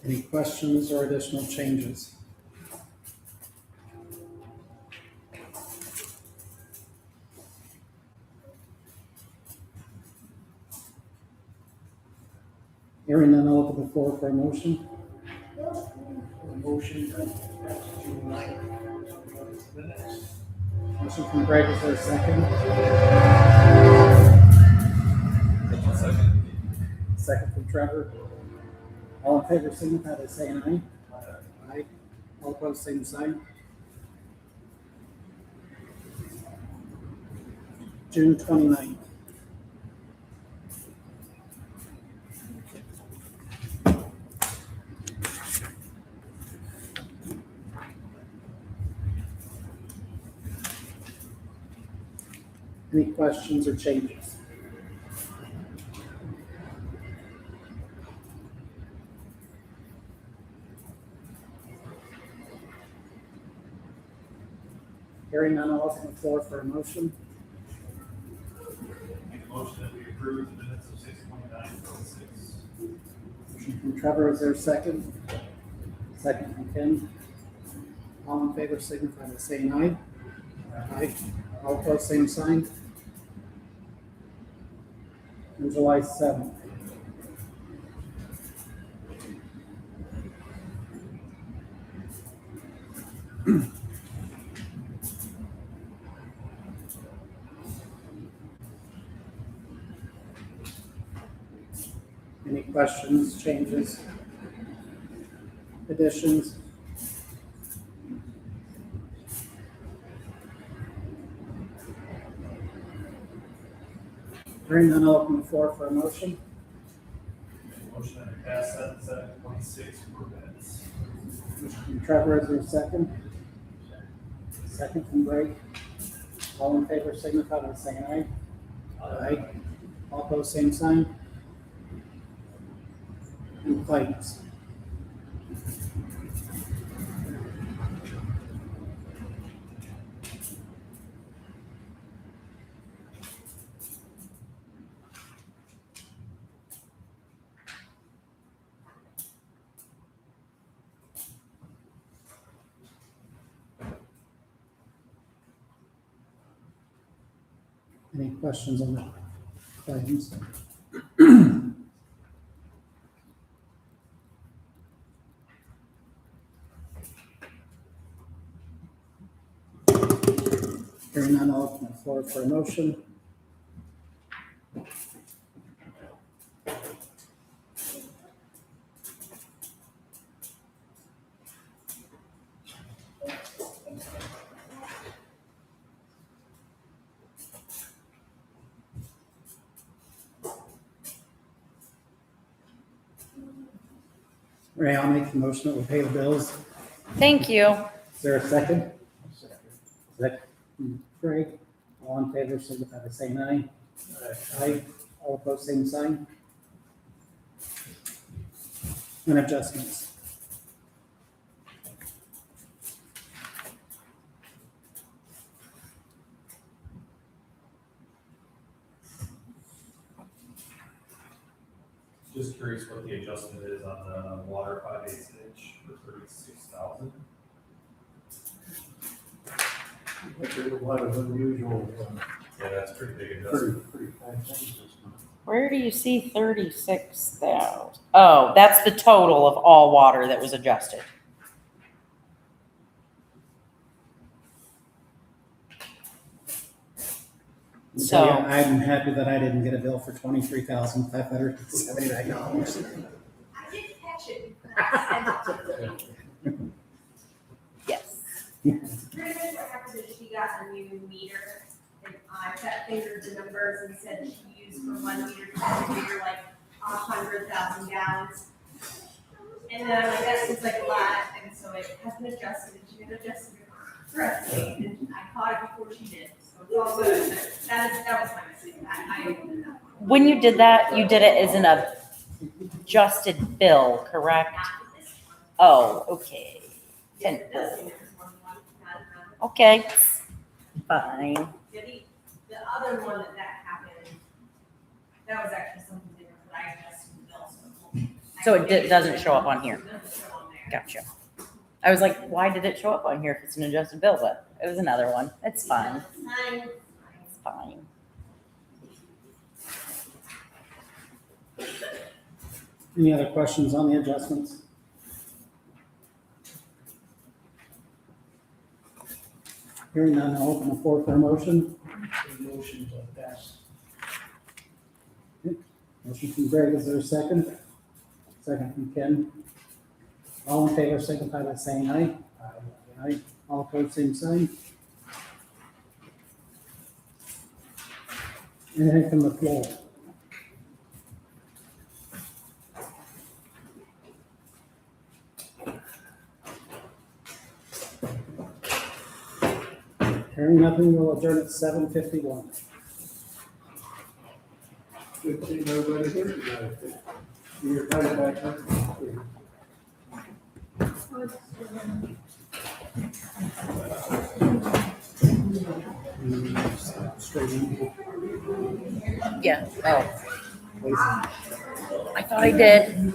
Any questions or additional changes? Hearing none, I'll open the floor for a motion. Motion to June 9th. Motion from Greg, is there a second? Second from Trevor. All in favor, signify by saying aye. Aye. All opposed, same sign. June 29th. Any questions or changes? Hearing none, I'll open the floor for a motion. Make a motion that we approve the minutes of 6/29/26. Motion from Trevor, is there a second? Second from Ken. All in favor, signify by saying aye. Aye. All opposed, same sign. And July 7th. Any questions, changes, additions? Hearing none, I'll open the floor for a motion. Make a motion that we pass 7/7/26 for minutes. Motion from Trevor, is there a second? Second from Greg. All in favor, signify by saying aye. Aye. All opposed, same sign. claims. Any questions on the claims? Hearing none, I'll open the floor for a motion. Ray, I'll make the motion that we pay the bills. Thank you. Is there a second? Second. Craig, all in favor, signify by saying aye. Aye. All opposed, same sign. And adjustments. Just curious what the adjustment is on the water 5/8 inch for 36,000. But there's a lot of unusual, Yeah, that's pretty big adjustment. pretty fine things this month. Where do you see 36,000? Oh, that's the total of all water that was adjusted. So- Yeah, I'm happy that I didn't get a bill for $23,579. I did catch it. I sent it to her. Yes. Pretty much what happened is she got a new meter, and I fat fingered the numbers and said she used for 1 meter to meter like 100,000 gallons. And then I'm like, that seems like a lot, and so it hasn't adjusted, and she had adjusted it correctly, and I caught it before she did, so it's all good. That was my mistake, I opened it up. When you did that, you did it as an adjusted bill, correct? Not this one. Oh, okay. Yeah, it does seem there's one, not. Okay, fine. Yeah, the other one that happened, that was actually something different, but I adjusted the bill, So it doesn't show up on here. It doesn't show on there. Gotcha. I was like, why did it show up on here if it's an adjusted bill? But it was another one. It's fine. Fine. It's fine. Any other questions on the adjustments? Hearing none, I'll open the floor for a motion. Motion to pass. Motion from Greg, is there a second? Second from Ken. All in favor, signify by saying aye. Aye. All opposed, same sign. Anything from the floor? Hearing nothing, we'll adjourn at 7:51. Good seeing everybody here tonight. You're kind of back up. Straight in. Yeah. Oh. I thought I did.